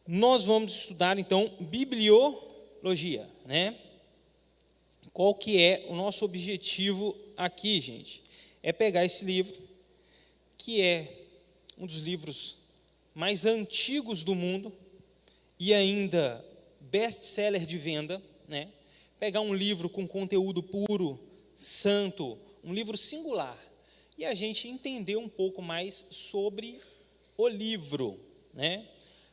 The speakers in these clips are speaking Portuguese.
Nós vamos estudar, então, bibliologia, né? Qual que é o nosso objetivo aqui, gente? É pegar esse livro, que é um dos livros mais antigos do mundo e ainda best-seller de venda, né? Pegar um livro com conteúdo puro, santo, um livro singular, e a gente entender um pouco mais sobre o livro, né?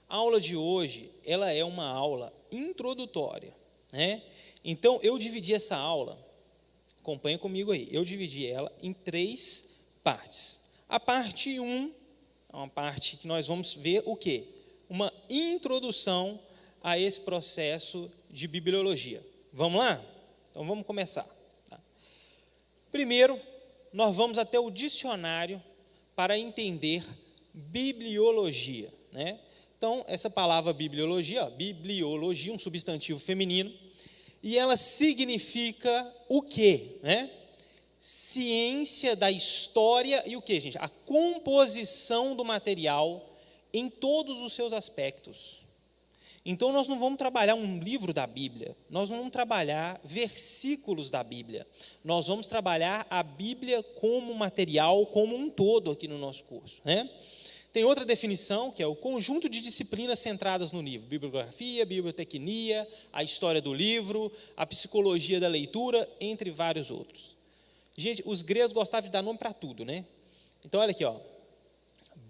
A aula de hoje, ela é uma aula introdutória, né? Então, eu dividi essa aula, acompanha comigo aí, eu dividi ela em 3 partes. A parte 1 é uma parte que nós vamos ver o quê? Uma introdução a esse processo de bibliologia. Vamos lá? Então, vamos começar. Tá? Primeiro, nós vamos até o dicionário para entender bibliologia, né? Então, essa palavra bibliologia, bibliologia, um substantivo feminino, e ela significa o quê, né? Ciência da história e o quê, gente? A composição do material em todos os seus aspectos. Então, nós não vamos trabalhar um livro da Bíblia, nós não vamos trabalhar versículos da Bíblia, nós vamos trabalhar a Bíblia como material, como um todo aqui no nosso curso, né? Tem outra definição, que é o conjunto de disciplinas centradas no livro, bibliografia, bibliotecnia, a história do livro, a psicologia da leitura, entre vários outros. Gente, os gregos gostavam de dar nome para tudo, né? Então, olha aqui, ó,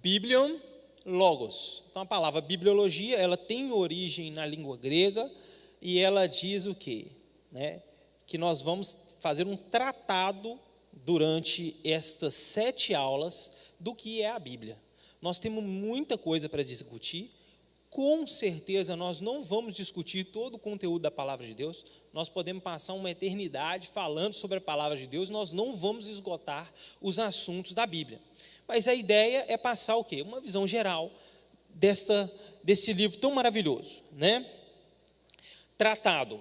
Biblion, Logos. Então, a palavra bibliologia, ela tem origem na língua grega, e ela diz o quê? Né? Que nós vamos fazer um tratado durante estas 7 aulas do que é a Bíblia. Nós temos muita coisa para discutir, com certeza nós não vamos discutir todo o conteúdo da palavra de Deus, nós podemos passar uma eternidade falando sobre a palavra de Deus, nós não vamos esgotar os assuntos da Bíblia. Mas a ideia é passar o quê? Uma visão geral desse livro tão maravilhoso, né? Tratado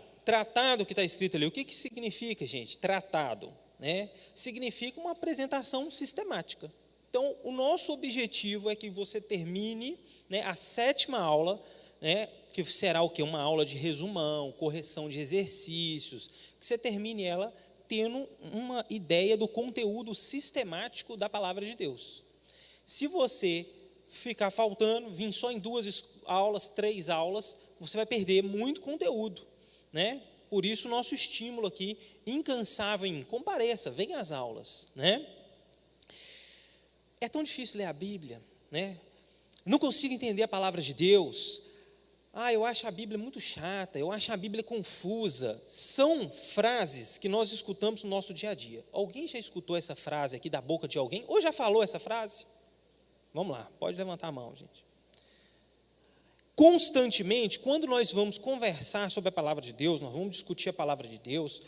que está escrito ali, o que significa, gente? Tratado, né? Significa uma apresentação sistemática. Então, o nosso objetivo é que você termine, né, a 7ª aula, né, que será o quê? Uma aula de resumão, correção de exercícios, que você termine ela tendo uma ideia do conteúdo sistemático da palavra de Deus. Se você ficar faltando, vir só em 2 aulas, 3 aulas, você vai perder muito conteúdo, né? Por isso, o nosso estímulo aqui, incansável em compareça, venha às aulas, né? É tão difícil ler a Bíblia, né? Não consigo entender a palavra de Deus. Eu acho a Bíblia muito chata, eu acho a Bíblia confusa. São frases que nós escutamos no nosso dia a dia. Alguém já escutou essa frase aqui da boca de alguém? Ou já falou essa frase? Vamos lá, pode levantar a mão, gente. Constantemente, quando nós vamos conversar sobre a palavra de Deus, nós vamos discutir a palavra de Deus,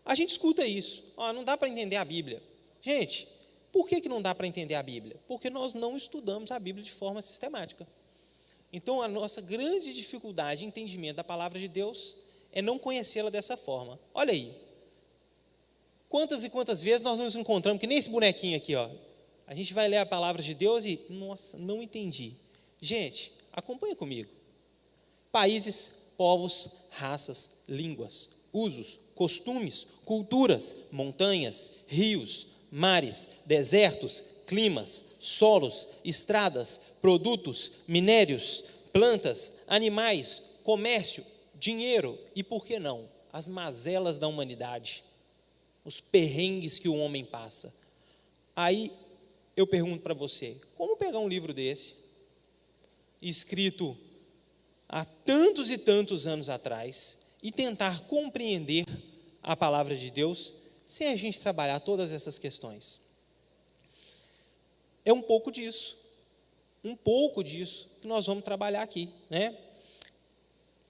a gente escuta isso. Não dá para entender a Bíblia. Gente, por que não dá para entender a Bíblia? Porque nós não estudamos a Bíblia de forma sistemática. Então, a nossa grande dificuldade de entendimento da palavra de Deus é não conhecê-la dessa forma. Olha aí, quantas e quantas vezes nós nos encontramos, que nem esse bonequinho aqui, ó. A gente vai ler a palavra de Deus e, nossa, não entendi. Gente, acompanha comigo. Países, povos, raças, línguas, usos, costumes, culturas, montanhas, rios, mares, desertos, climas, solos, estradas, produtos, minérios, plantas, animais, comércio, dinheiro e, por que não, as mazelas da humanidade, os perrengues que o homem passa. Aí eu pergunto para você, como pegar um livro desse, escrito há tantos e tantos anos atrás, e tentar compreender a palavra de Deus, sem a gente trabalhar todas essas questões? É um pouco disso que nós vamos trabalhar aqui, né?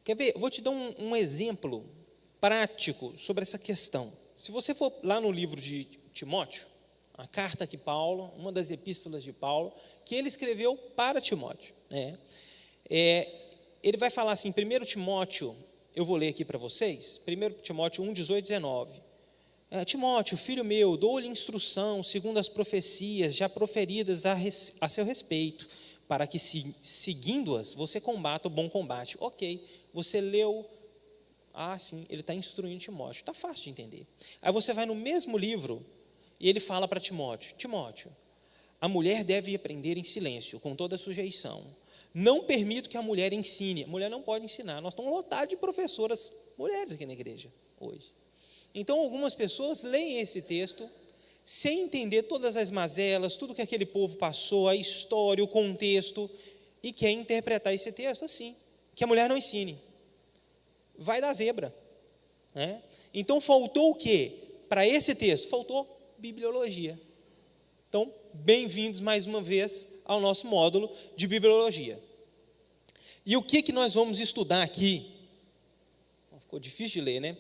Quer ver? Vou te dar um exemplo prático sobre essa questão. Se você for lá no livro de Timóteo, a carta que Paulo, uma das epístolas de Paulo, que ele escreveu para Timóteo, né? Ele vai falar assim, 1 Timóteo, eu vou ler aqui para vocês, 1 Timóteo 1, 18, 19. Timóteo, filho meu, dou-lhe instrução segundo as profecias já proferidas a seu respeito, para que, seguindo-as, você combata o bom combate. Ok, você leu, sim, ele está instruindo Timóteo, está fácil de entender. Aí você vai no mesmo livro, e ele fala para Timóteo, a mulher deve aprender em silêncio, com toda sujeição. Não permito que a mulher ensine. A mulher não pode ensinar. Nós estamos lotados de professoras mulheres aqui na igreja hoje. Então, algumas pessoas leem esse texto sem entender todas as mazelas, tudo que aquele povo passou, a história, o contexto, e quer interpretar esse texto assim, que a mulher não ensine. Vai dar zebra. Né? Então, faltou o quê? Para esse texto, faltou bibliologia. Então, bem-vindos mais uma vez ao nosso módulo de bibliologia. E o que nós vamos estudar aqui? Ficou difícil de ler, né?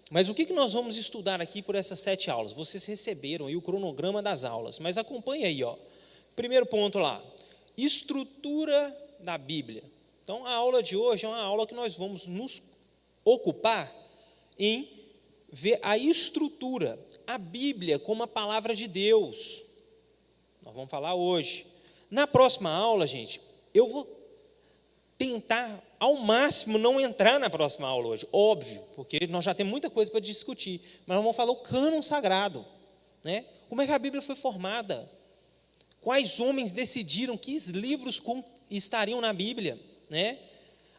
Mas o que nós vamos estudar aqui por essas 7 aulas? Vocês receberam aí o cronograma das aulas, mas acompanha aí, ó. Primeiro ponto lá, estrutura da Bíblia. Então, a aula de hoje é uma aula que nós vamos nos ocupar em ver a estrutura, a Bíblia como a palavra de Deus. Nós vamos falar hoje. Na próxima aula, gente, eu vou tentar ao máximo não entrar na próxima aula hoje, óbvio, porque nós já temos muita coisa para discutir, mas nós vamos falar o cânon sagrado, né? Como é que a Bíblia foi formada? Quais homens decidiram que livros estariam na Bíblia, né?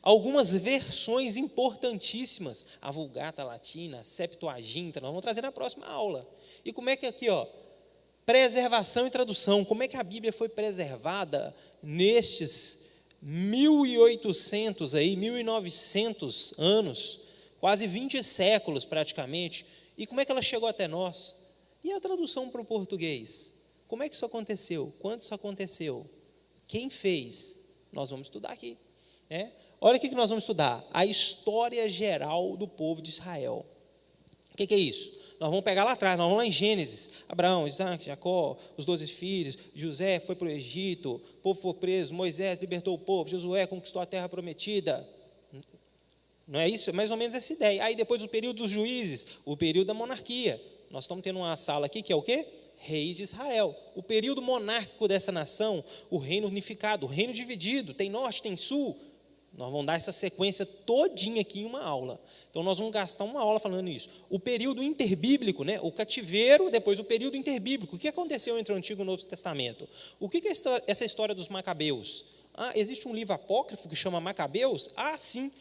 Algumas versões importantíssimas, a Vulgata Latina, a Septuaginta, nós vamos trazer na próxima aula. E como é que aqui, ó, preservação e tradução, como é que a Bíblia foi preservada nestes 1.800, 1.900 anos, quase 20 séculos praticamente, e como é que ela chegou até nós? E a tradução para o português? Como é que isso aconteceu? Quando isso aconteceu? Quem fez? Nós vamos estudar aqui. Né? Olha o que nós vamos estudar, a história geral do povo de Israel. O que é isso? Nós vamos pegar lá atrás, nós vamos lá em Gênesis, Abraão, Isaac, Jacó, os 12 filhos, José foi para o Egito, o povo foi preso, Moisés libertou o povo, Josué conquistou a terra prometida. Não é isso? É mais ou menos essa ideia. Aí depois o período dos juízes, o período da monarquia. Nós estamos tendo uma sala aqui que é o quê? Reis de Israel. O período monárquico dessa nação, o reino unificado, o reino dividido, tem norte, tem sul. Nós vamos dar essa sequência todinha aqui em uma aula. Então, nós vamos gastar uma aula falando isso. O período interbíblico, né? O cativeiro, depois o período interbíblico. O que aconteceu entre o Antigo e o Novo Testamento? O que é essa história dos Macabeus? Existe um livro apócrifo que chama Macabeus? Sim.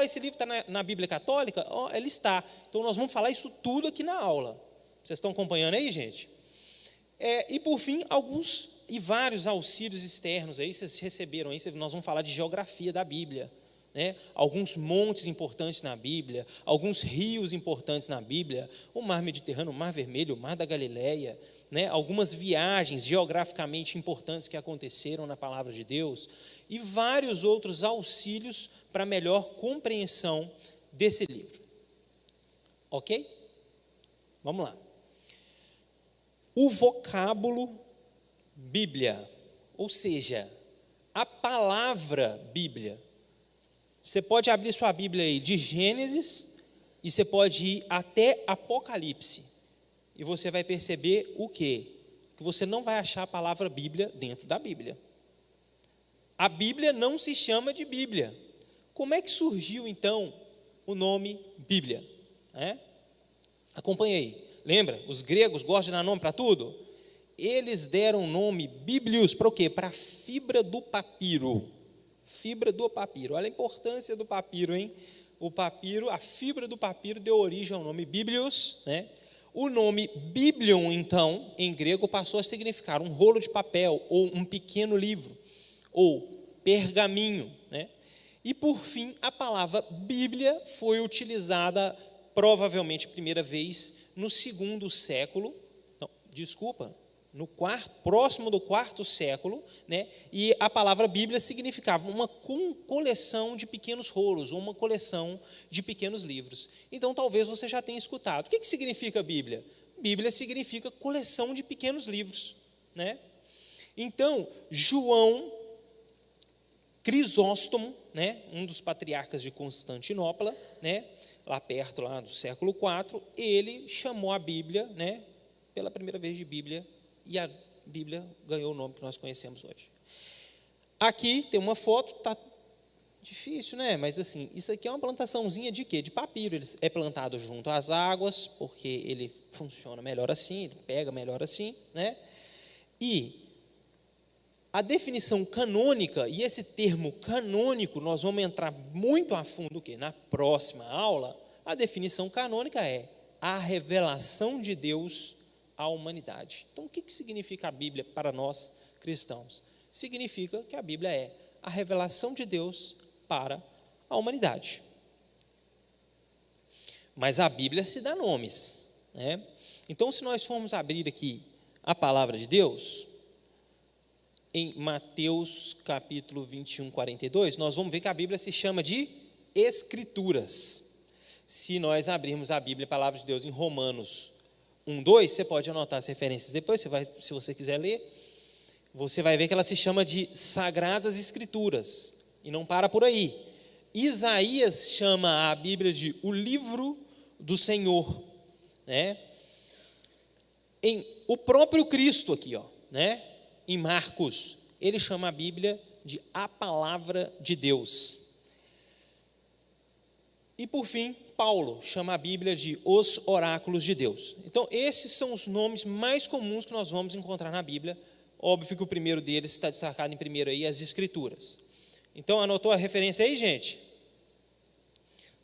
Esse livro está na Bíblia Católica? Ele está. Então, nós vamos falar isso tudo aqui na aula. Vocês estão acompanhando aí, gente? E, por fim, alguns e vários auxílios externos aí, vocês receberam aí, nós vamos falar de geografia da Bíblia, né? Alguns montes importantes na Bíblia, alguns rios importantes na Bíblia, o Mar Mediterrâneo, o Mar Vermelho, o Mar da Galileia, né? Algumas viagens geograficamente importantes que aconteceram na Palavra de Deus, e vários outros auxílios para melhor compreensão desse livro. Ok? Vamos lá. O vocábulo Bíblia, ou seja, a palavra Bíblia. Você pode abrir sua Bíblia aí de Gênesis e você pode ir até Apocalipse. E você vai perceber o quê? Que você não vai achar a palavra Bíblia dentro da Bíblia. A Bíblia não se chama de Bíblia. Como é que surgiu então o nome Bíblia? Acompanhe aí. Lembra? Os gregos gostam de dar nome para tudo? Eles deram o nome Bíblios para o quê? Para a fibra do papiro. Fibra do papiro. Olha a importância do papiro, hein? O papiro, a fibra do papiro deu origem ao nome Bíblios, né? O nome Biblion, então, em grego, passou a significar um rolo de papel, ou um pequeno livro, ou pergaminho, né? E, por fim, a palavra Bíblia foi utilizada, provavelmente, primeira vez, no segundo século, próximo do quarto século, né? E a palavra Bíblia significava uma coleção de pequenos rolos, ou uma coleção de pequenos livros. Então, talvez você já tenha escutado. O que significa Bíblia? Bíblia significa coleção de pequenos livros, né? Então, João Crisóstomo, né? Um dos patriarcas de Constantinopla, né? Lá perto do século IV, ele chamou a Bíblia, né? Pela primeira vez de Bíblia, e a Bíblia ganhou o nome que nós conhecemos hoje. Aqui tem uma foto, tá difícil, né? Mas assim, isso aqui é uma plantaçãozinha de quê? De papiro. Ele é plantado junto às águas, porque ele funciona melhor assim, ele pega melhor assim, né? E a definição canônica, e esse termo canônico, nós vamos entrar muito a fundo que na próxima aula. A definição canônica é a revelação de Deus à humanidade. Então, o que significa a Bíblia para nós cristãos? Significa que a Bíblia é a revelação de Deus para a humanidade. Mas a Bíblia se dá nomes, né? Então, se nós formos abrir aqui a palavra de Deus, em Mateus capítulo 21, 42, nós vamos ver que a Bíblia se chama de Escrituras. Se nós abrirmos a Bíblia, a palavra de Deus, em Romanos 1, 2, você pode anotar as referências depois, se você quiser ler, você vai ver que ela se chama de Sagradas Escrituras, e não para por aí. Isaías chama a Bíblia de o livro do Senhor, né? O próprio Cristo aqui, né? Em Marcos, ele chama a Bíblia de a palavra de Deus. E por fim, Paulo chama a Bíblia de os oráculos de Deus. Então, esses são os nomes mais comuns que nós vamos encontrar na Bíblia. Óbvio que o primeiro deles está destacado em primeiro aí, as Escrituras. Então, anotou a referência aí, gente?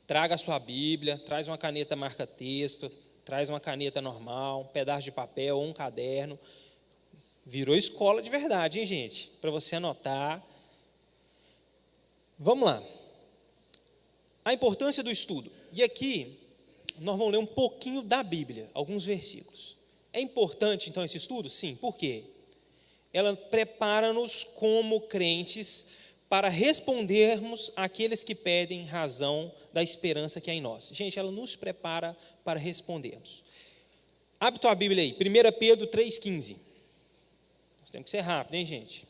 Traga a sua Bíblia, traz uma caneta marca-texto, traz uma caneta normal, um pedaço de papel ou um caderno. Virou escola de verdade, hein, gente? Para você anotar. Vamos lá. A importância do estudo. E aqui, nós vamos ler um pouquinho da Bíblia, alguns versículos. É importante, então, esse estudo? Sim. Por quê? Ela prepara-nos como crentes para respondermos àqueles que pedem razão da esperança que há em nós. Gente, ela nos prepara para respondermos. Abre tua Bíblia aí, 1 Pedro 3,15. Nós temos que ser rápido, hein, gente?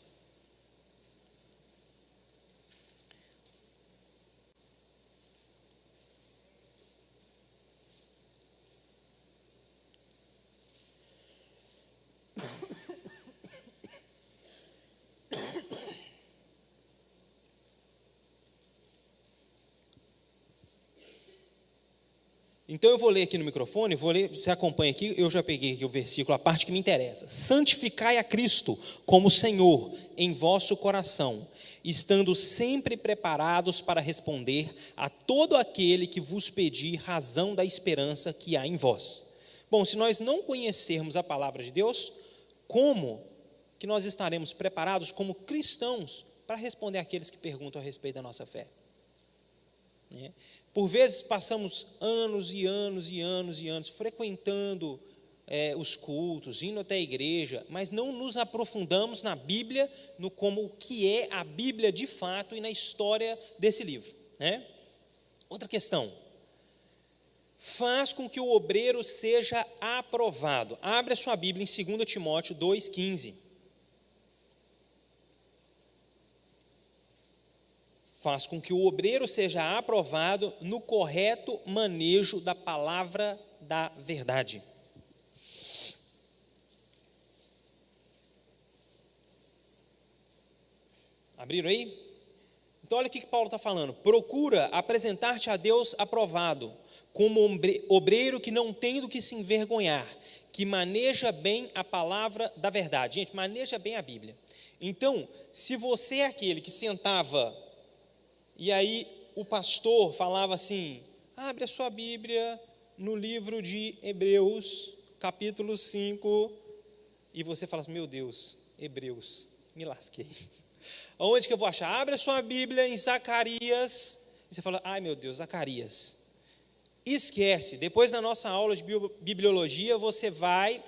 Então eu vou ler aqui no microfone, você acompanha aqui, eu já peguei aqui o versículo, a parte que me interessa. Santificai a Cristo como Senhor em vosso coração, estando sempre preparados para responder a todo aquele que vos pedir razão da esperança que há em vós. Bom, se nós não conhecermos a palavra de Deus, como que nós estaremos preparados como cristãos para responder àqueles que perguntam a respeito da nossa fé? Por vezes passamos anos e anos e anos e anos frequentando os cultos, indo até a igreja, mas não nos aprofundamos na Bíblia, no como o que é a Bíblia de fato e na história desse livro, né? Outra questão, faz com que o obreiro seja aprovado. Abre a sua Bíblia em 2 Timóteo 2,15. Faz com que o obreiro seja aprovado no correto manejo da palavra da verdade. Abriram aí? Então olha o que Paulo está falando. Procura apresentar-te a Deus aprovado, como obreiro que não tem do que se envergonhar, que maneja bem a palavra da verdade. Gente, maneja bem a Bíblia. Então, se você é aquele que sentava e aí o pastor falava assim, abre a sua Bíblia no livro de Hebreus, capítulo 5, e você fala assim, meu Deus, Hebreus, me lasquei. Onde que eu vou achar? Abre a sua Bíblia em Zacarias, e você fala, ai meu Deus, Zacarias. Esquece, depois da nossa aula de bibliologia, você vai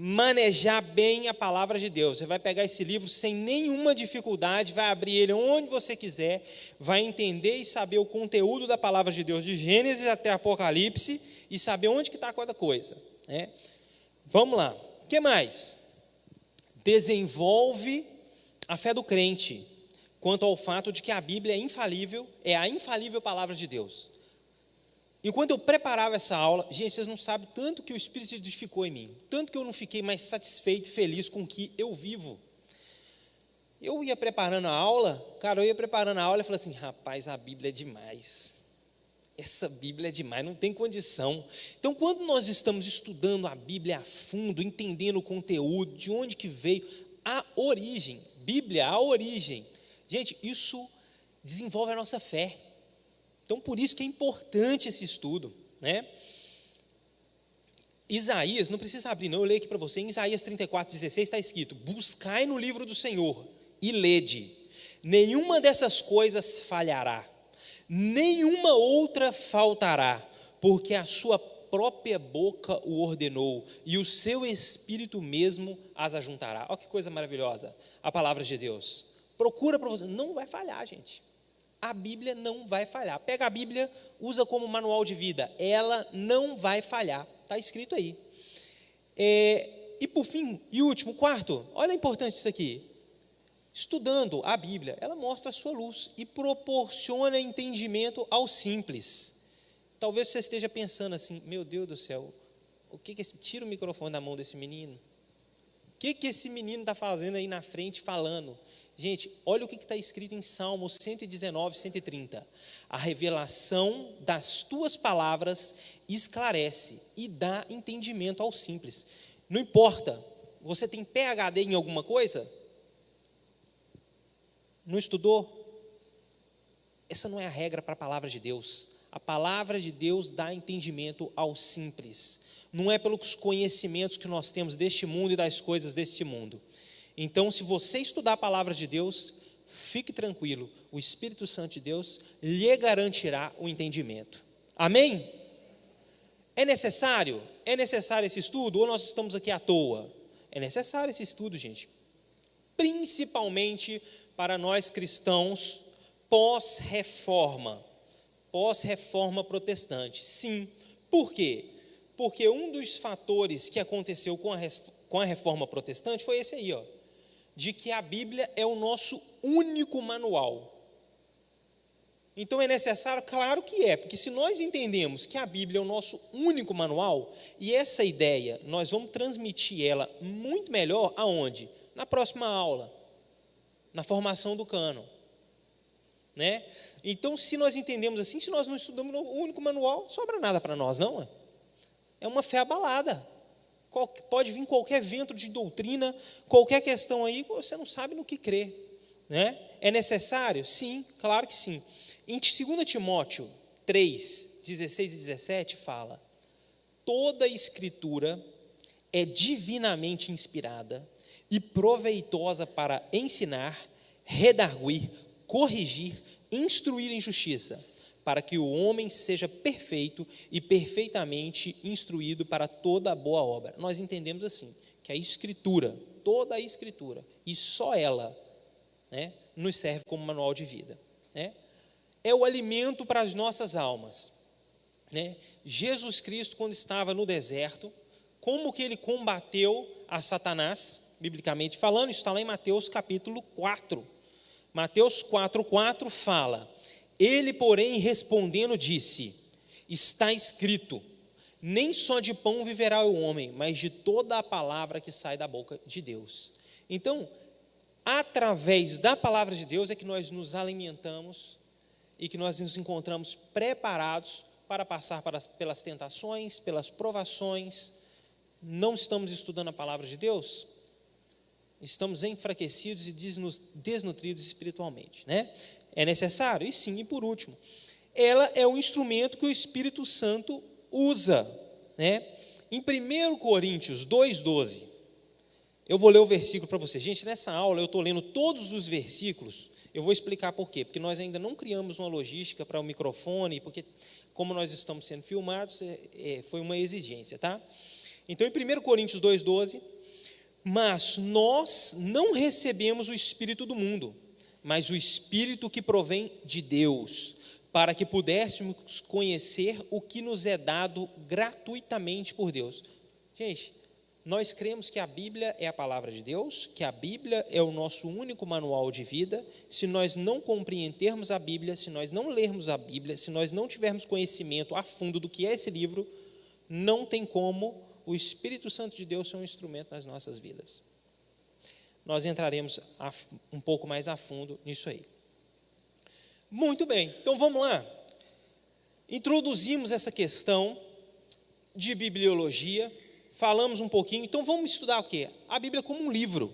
manejar bem a palavra de Deus. Você vai pegar esse livro sem nenhuma dificuldade, vai abrir ele onde você quiser, vai entender e saber o conteúdo da palavra de Deus, de Gênesis até Apocalipse, e saber onde que está cada coisa, né? Vamos lá, o que mais? Desenvolve a fé do crente, quanto ao fato de que a Bíblia é infalível, é a infalível palavra de Deus. Enquanto eu preparava essa aula, gente, vocês não sabem tanto que o Espírito se edificou em mim, tanto que eu não fiquei mais satisfeito e feliz com o que eu vivo. Eu ia preparando a aula, e falei assim, rapaz, a Bíblia é demais. Essa Bíblia é demais, não tem condição. Então, quando nós estamos estudando a Bíblia a fundo, entendendo o conteúdo, de onde que veio, a origem, Bíblia, a origem, gente, isso desenvolve a nossa fé. Então, por isso que é importante esse estudo, né? Isaías, não precisa abrir não, eu leio aqui para você, em Isaías 34:16 está escrito, buscai no livro do Senhor e lede, nenhuma dessas coisas falhará, nenhuma outra faltará, porque a sua própria boca o ordenou, e o seu Espírito mesmo as ajuntará. Olha que coisa maravilhosa, a palavra de Deus. Procura para você, não vai falhar, gente. A Bíblia não vai falhar. Pega a Bíblia, usa como manual de vida, ela não vai falhar. Está escrito aí. E por fim, e último, quarto, olha a importância disso aqui. Estudando a Bíblia, ela mostra a sua luz e proporciona entendimento ao simples. Talvez você esteja pensando assim, meu Deus do céu, tira o microfone da mão desse menino. O que esse menino está fazendo aí na frente falando? Gente, olha o que está escrito em Salmos 119, 130. A revelação das tuas palavras esclarece e dá entendimento ao simples. Não importa, você tem PhD em alguma coisa? Não estudou? Essa não é a regra para a palavra de Deus. A palavra de Deus dá entendimento ao simples. Não é pelos conhecimentos que nós temos deste mundo e das coisas deste mundo. Então, se você estudar a palavra de Deus, fique tranquilo, o Espírito Santo de Deus lhe garantirá o entendimento. Amém? É necessário? É necessário esse estudo? Ou nós estamos aqui à toa? É necessário esse estudo, gente. Principalmente para nós cristãos pós-reforma protestante. Sim. Por quê? Porque um dos fatores que aconteceu com a reforma protestante foi esse aí, de que a Bíblia é o nosso único manual. Então é necessário? Claro que é, porque se nós entendemos que a Bíblia é o nosso único manual, e essa ideia, nós vamos transmitir ela muito melhor aonde? Na próxima aula, na formação do cânon, né? Então, se nós entendemos assim, se nós não estudamos o único manual, não sobra nada para nós, não. É uma fé abalada. Pode vir qualquer vento de doutrina, qualquer questão aí, você não sabe no que crer, né? É necessário? Sim, claro que sim. Em 2 Timóteo 3, 16 e 17 fala, toda a escritura é divinamente inspirada e proveitosa para ensinar, redarguir, corrigir, instruir em justiça, para que o homem seja perfeito e perfeitamente instruído para toda a boa obra. Nós entendemos assim, que a Escritura, toda a Escritura, e só ela, né, nos serve como manual de vida, né? É o alimento para as nossas almas, né? Jesus Cristo, quando estava no deserto, como que ele combateu a Satanás, biblicamente falando, isso está lá em Mateus capítulo 4. Mateus 4:4 fala, ele, porém, respondendo, disse, está escrito, nem só de pão viverá o homem, mas de toda a palavra que sai da boca de Deus. Então, através da palavra de Deus é que nós nos alimentamos e que nós nos encontramos preparados para passar pelas tentações, pelas provações. Não estamos estudando a palavra de Deus? Estamos enfraquecidos e desnutridos espiritualmente, né? É necessário? E sim, e por último, ela é o instrumento que o Espírito Santo usa, né? Em 1 Coríntios 2:12, eu vou ler o versículo para vocês. Gente, nessa aula eu estou lendo todos os versículos, eu vou explicar por quê, porque nós ainda não criamos uma logística para o microfone, porque como nós estamos sendo filmados, foi uma exigência, tá? Então, em 1 Coríntios 2:12, mas nós não recebemos o Espírito do mundo, mas o Espírito que provém de Deus, para que pudéssemos conhecer o que nos é dado gratuitamente por Deus. Gente, nós cremos que a Bíblia é a palavra de Deus, que a Bíblia é o nosso único manual de vida. Se nós não compreendermos a Bíblia, se nós não lermos a Bíblia, se nós não tivermos conhecimento a fundo do que é esse livro, não tem como o Espírito Santo de Deus ser um instrumento nas nossas vidas. nós entraremos um pouco mais a fundo nisso aí. Muito bem, então vamos lá. Introduzimos essa questão de bibliologia, falamos um pouquinho, então vamos estudar o quê? A Bíblia como um livro.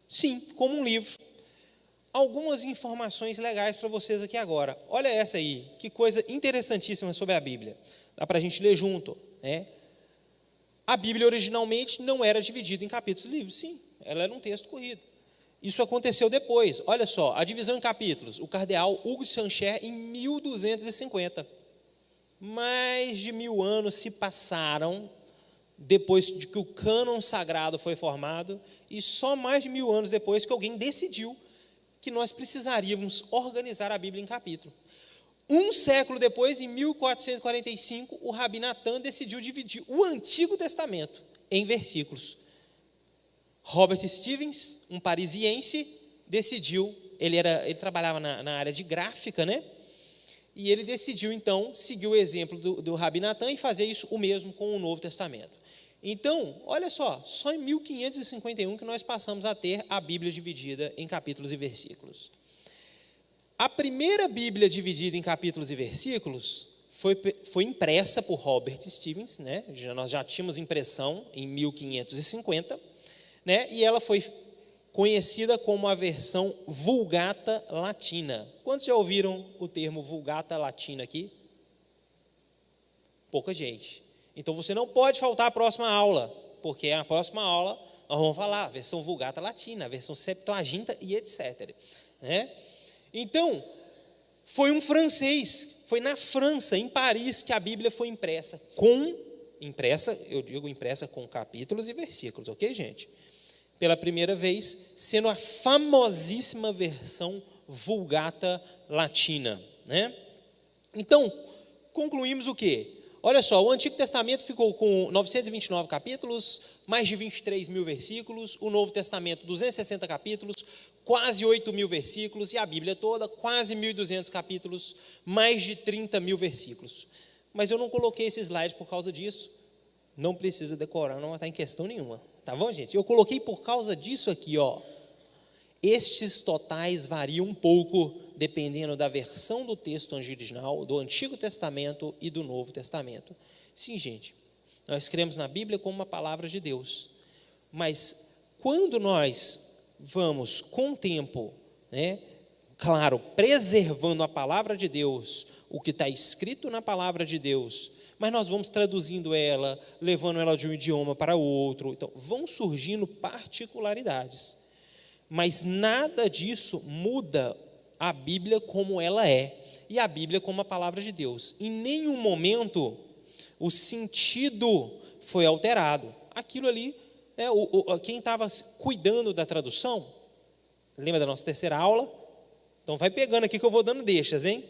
Sim, como um livro. Algumas informações legais para vocês aqui agora. Olha essa aí, que coisa interessantíssima sobre a Bíblia. Dá para a gente ler junto, né? A Bíblia originalmente não era dividida em capítulos e livros, sim, ela era um texto corrido. Isso aconteceu depois. Olha só, a divisão em capítulos. O cardeal Hugo Sancher, em 1250. Mais de 1000 anos se passaram depois de que o cânon sagrado foi formado, e só mais de 1000 anos depois que alguém decidiu que nós precisaríamos organizar a Bíblia em capítulo. Um século depois, em 1445, o Rabi Natan decidiu dividir o Antigo Testamento em versículos. Robert Stevens, um parisiense, decidiu, ele trabalhava na área de gráfica, né? E ele decidiu, então, seguir o exemplo do Rabi Natan e fazer isso o mesmo com o Novo Testamento. Então, olha só em 1551 que nós passamos a ter a Bíblia dividida em capítulos e versículos. A primeira Bíblia dividida em capítulos e versículos foi impressa por Robert Stevens, né? Nós já tínhamos impressão em 1550, né? E ela foi conhecida como a versão Vulgata Latina. Quantos já ouviram o termo Vulgata Latina aqui? Pouca gente. Então você não pode faltar à próxima aula, porque na próxima aula nós vamos falar a versão Vulgata Latina, a versão Septuaginta e etc. Né? Então, foi um francês, foi na França, em Paris, que a Bíblia foi impressa, eu digo impressa com capítulos e versículos, ok, gente? Pela primeira vez, sendo a famosíssima versão Vulgata Latina, né? Então, concluímos o quê? Olha só, o Antigo Testamento ficou com 929 capítulos, mais de 23 mil versículos, o Novo Testamento 260 capítulos, quase 8 mil versículos, e a Bíblia toda, quase 1.200 capítulos, mais de 30 mil versículos. Mas eu não coloquei esse slide por causa disso, não precisa decorar, não está em questão nenhuma, tá bom, gente? Eu coloquei por causa disso aqui, ó. Estes totais variam um pouco, dependendo da versão do texto original, do Antigo Testamento e do Novo Testamento. Sim, gente, nós cremos na Bíblia como uma palavra de Deus, mas quando nós vamos com o tempo, né, claro, preservando a palavra de Deus, o que está escrito na palavra de Deus, mas nós vamos traduzindo ela, levando ela de um idioma para outro, então vão surgindo particularidades, mas nada disso muda a Bíblia como ela é, e a Bíblia como a palavra de Deus. Em nenhum momento o sentido foi alterado. Aquilo ali, quem estava cuidando da tradução, lembra da nossa terceira aula? Então vai pegando aqui que eu vou dando deixas, hein?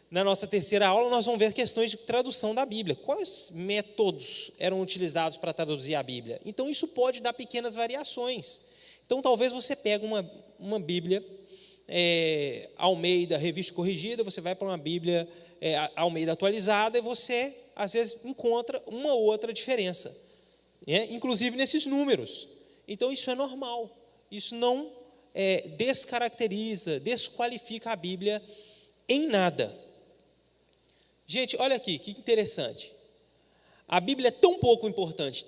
Na nossa terceira aula nós vamos ver questões de tradução da Bíblia. Quais métodos eram utilizados para traduzir a Bíblia? Então isso pode dar pequenas variações. Então talvez você pegue uma Bíblia Almeida Revista Corrigida, você vai para uma Bíblia Almeida atualizada e você às vezes encontra uma ou outra diferença, inclusive nesses números. Então isso é normal, isso não descaracteriza, desqualifica a Bíblia em nada. Gente, olha aqui, que interessante. A Bíblia é tão pouco importante,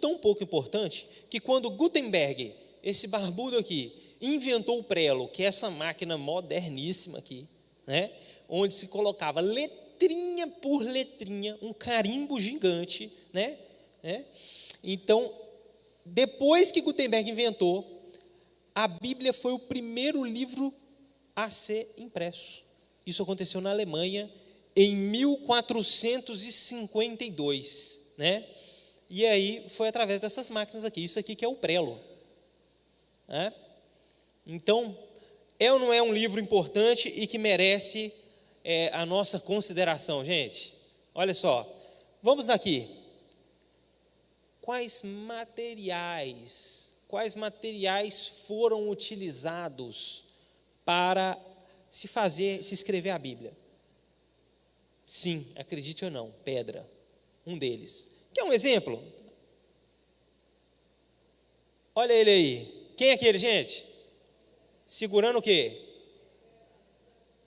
que quando Gutenberg, esse barbudo aqui, inventou o prelo, que é essa máquina moderníssima aqui, né, onde se colocava letrinha por letrinha, um carimbo gigante, né? Então, depois que Gutenberg inventou, a Bíblia foi o primeiro livro a ser impresso. Isso aconteceu na Alemanha em 1452, né? E aí foi através dessas máquinas aqui, isso aqui que é o prelo, né? Então, é ou não é um livro importante e que merece a nossa consideração, gente? Olha só, vamos daqui. Quais materiais foram utilizados para se escrever a Bíblia? Sim, acredite ou não, pedra, um deles. Quer um exemplo? Olha ele aí. Quem é aquele, gente? Segurando o quê?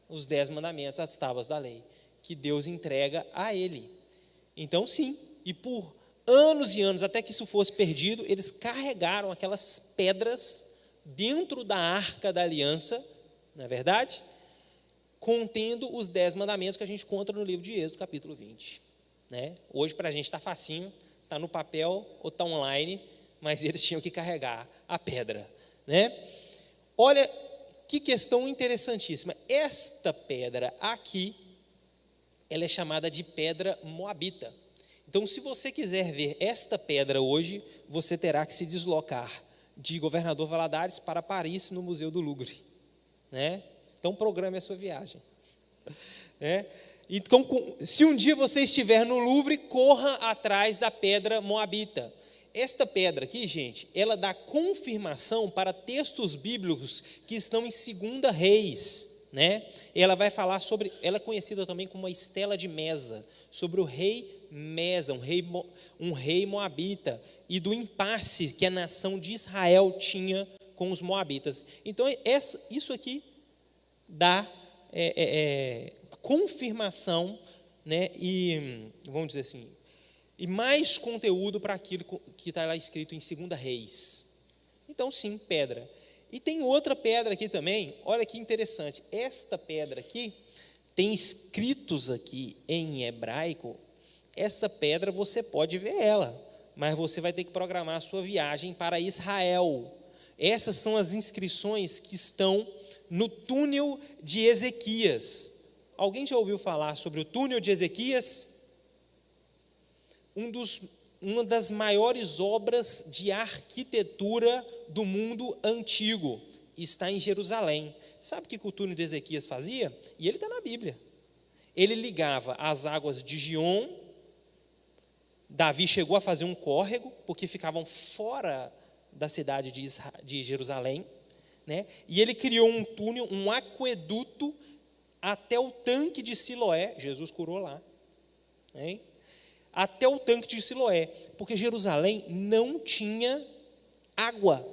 Os 10 mandamentos, as tábuas da lei, que Deus entrega a ele. Então, sim, e por anos e anos, até que isso fosse perdido, eles carregaram aquelas pedras dentro da arca da aliança, não é verdade? Contendo os 10 mandamentos que a gente encontra no livro de Êxodo, capítulo 20. Né? Hoje, para a gente está facinho, está no papel ou está online, mas eles tinham que carregar a pedra. Né? Olha que questão interessantíssima. Esta pedra aqui, ela é chamada de pedra moabita. Então, se você quiser ver esta pedra hoje, você terá que se deslocar de Governador Valadares para Paris, no Museu do Louvre. Né? Então, programe a sua viagem. Então, se um dia você estiver no Louvre, corra atrás da pedra moabita. Esta pedra aqui, gente, ela dá confirmação para textos bíblicos que estão em 2 Reis. Né? Ela vai falar sobre, ela é conhecida também como a Estela de Mesa, sobre o rei Mesa, um rei moabita, e do impasse que a nação de Israel tinha com os moabitas. Então, isso aqui dá confirmação, né, e, vamos dizer assim, e mais conteúdo para aquilo que está lá escrito em 2 Reis. Então, sim, pedra. E tem outra pedra aqui também, olha que interessante, esta pedra aqui, tem escritos aqui em hebraico. Esta pedra você pode ver ela, mas você vai ter que programar a sua viagem para Israel. Essas são as inscrições que estão no túnel de Ezequias. Alguém já ouviu falar sobre o túnel de Ezequias? Uma das maiores obras de arquitetura do mundo antigo está em Jerusalém. Sabe o que o túnel de Ezequias fazia? E ele está na Bíblia. Ele ligava as águas de Gion. Davi chegou a fazer um córrego, porque ficavam fora da cidade de Jerusalém, né? E ele criou um túnel, um aqueduto, até o tanque de Siloé. Jesus curou lá, né? Até o tanque de Siloé, porque Jerusalém não tinha água,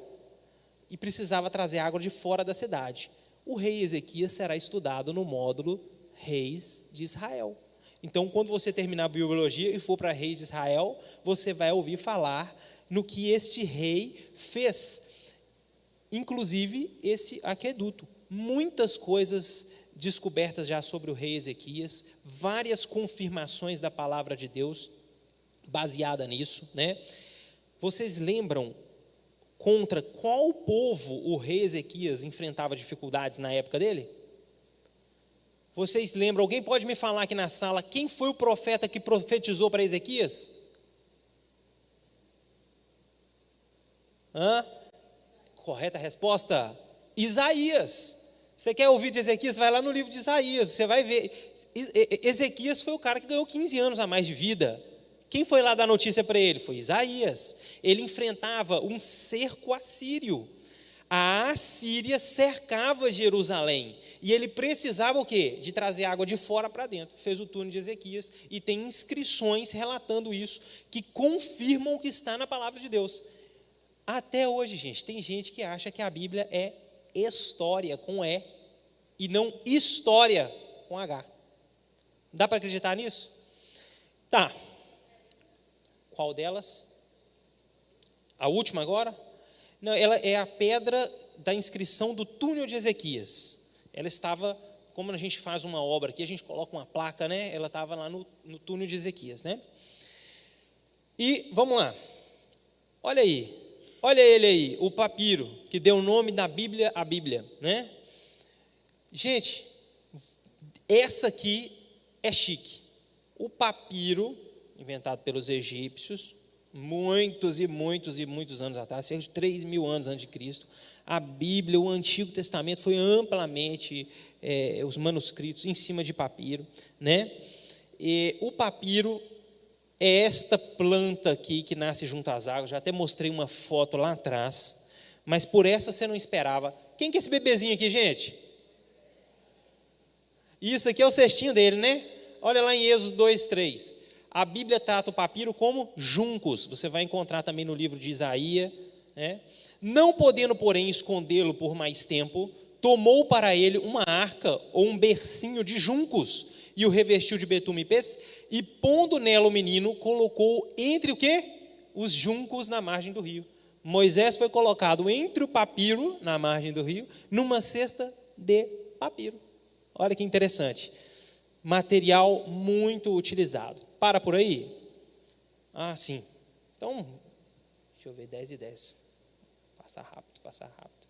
e precisava trazer água de fora da cidade. O rei Ezequias será estudado no módulo Reis de Israel. Então, quando você terminar a biologia e for para Reis de Israel, você vai ouvir falar no que este rei fez, inclusive esse aqueduto. Muitas coisas descobertas já sobre o rei Ezequias, várias confirmações da palavra de Deus baseada nisso, né? Vocês lembram contra qual povo o rei Ezequias enfrentava dificuldades na época dele? Vocês lembram? Alguém pode me falar aqui na sala quem foi o profeta que profetizou para Ezequias? Correta resposta? Isaías. Você quer ouvir de Ezequias? Vai lá no livro de Isaías, você vai ver. Ezequias foi o cara que ganhou 15 anos a mais de vida. Quem foi lá dar notícia para ele? Foi Isaías. Ele enfrentava um cerco assírio. A Assíria cercava Jerusalém. E ele precisava o quê? De trazer água de fora para dentro. Fez o túnel de Ezequias. E tem inscrições relatando isso, que confirmam o que está na palavra de Deus. Até hoje, gente, tem gente que acha que a Bíblia é história com E e não história com H. Dá para acreditar nisso? Tá. Qual delas? A última agora? Não, ela é a pedra da inscrição do túnel de Ezequias. Ela estava, como a gente faz uma obra aqui, a gente coloca uma placa, né? Ela estava lá no túnel de Ezequias, né? E vamos lá. Olha aí. Olha ele aí, o papiro, que deu o nome da Bíblia à Bíblia, né? Gente, essa aqui é chique. O papiro, inventado pelos egípcios, muitos anos atrás, cerca de 3.000 anos antes de Cristo. A Bíblia, o Antigo Testamento, foi amplamente, os manuscritos em cima de papiro, né? E o papiro é esta planta aqui que nasce junto às águas. Já até mostrei uma foto lá atrás, mas por essa você não esperava. Quem que é esse bebezinho aqui, gente? Isso aqui é o cestinho dele, né? Olha lá em Êxodo 2:3. A Bíblia trata o papiro como juncos. Você vai encontrar também no livro de Isaías, né? Não podendo, porém, escondê-lo por mais tempo, tomou para ele uma arca ou um bercinho de juncos e o revestiu de betume e pés, e pondo nela o menino, colocou entre o quê? Os juncos na margem do rio. Moisés foi colocado entre o papiro, na margem do rio, numa cesta de papiro. Olha que interessante. Material muito utilizado. Para por aí? Ah, sim. Então, deixa eu ver, 10:10. Passar rápido.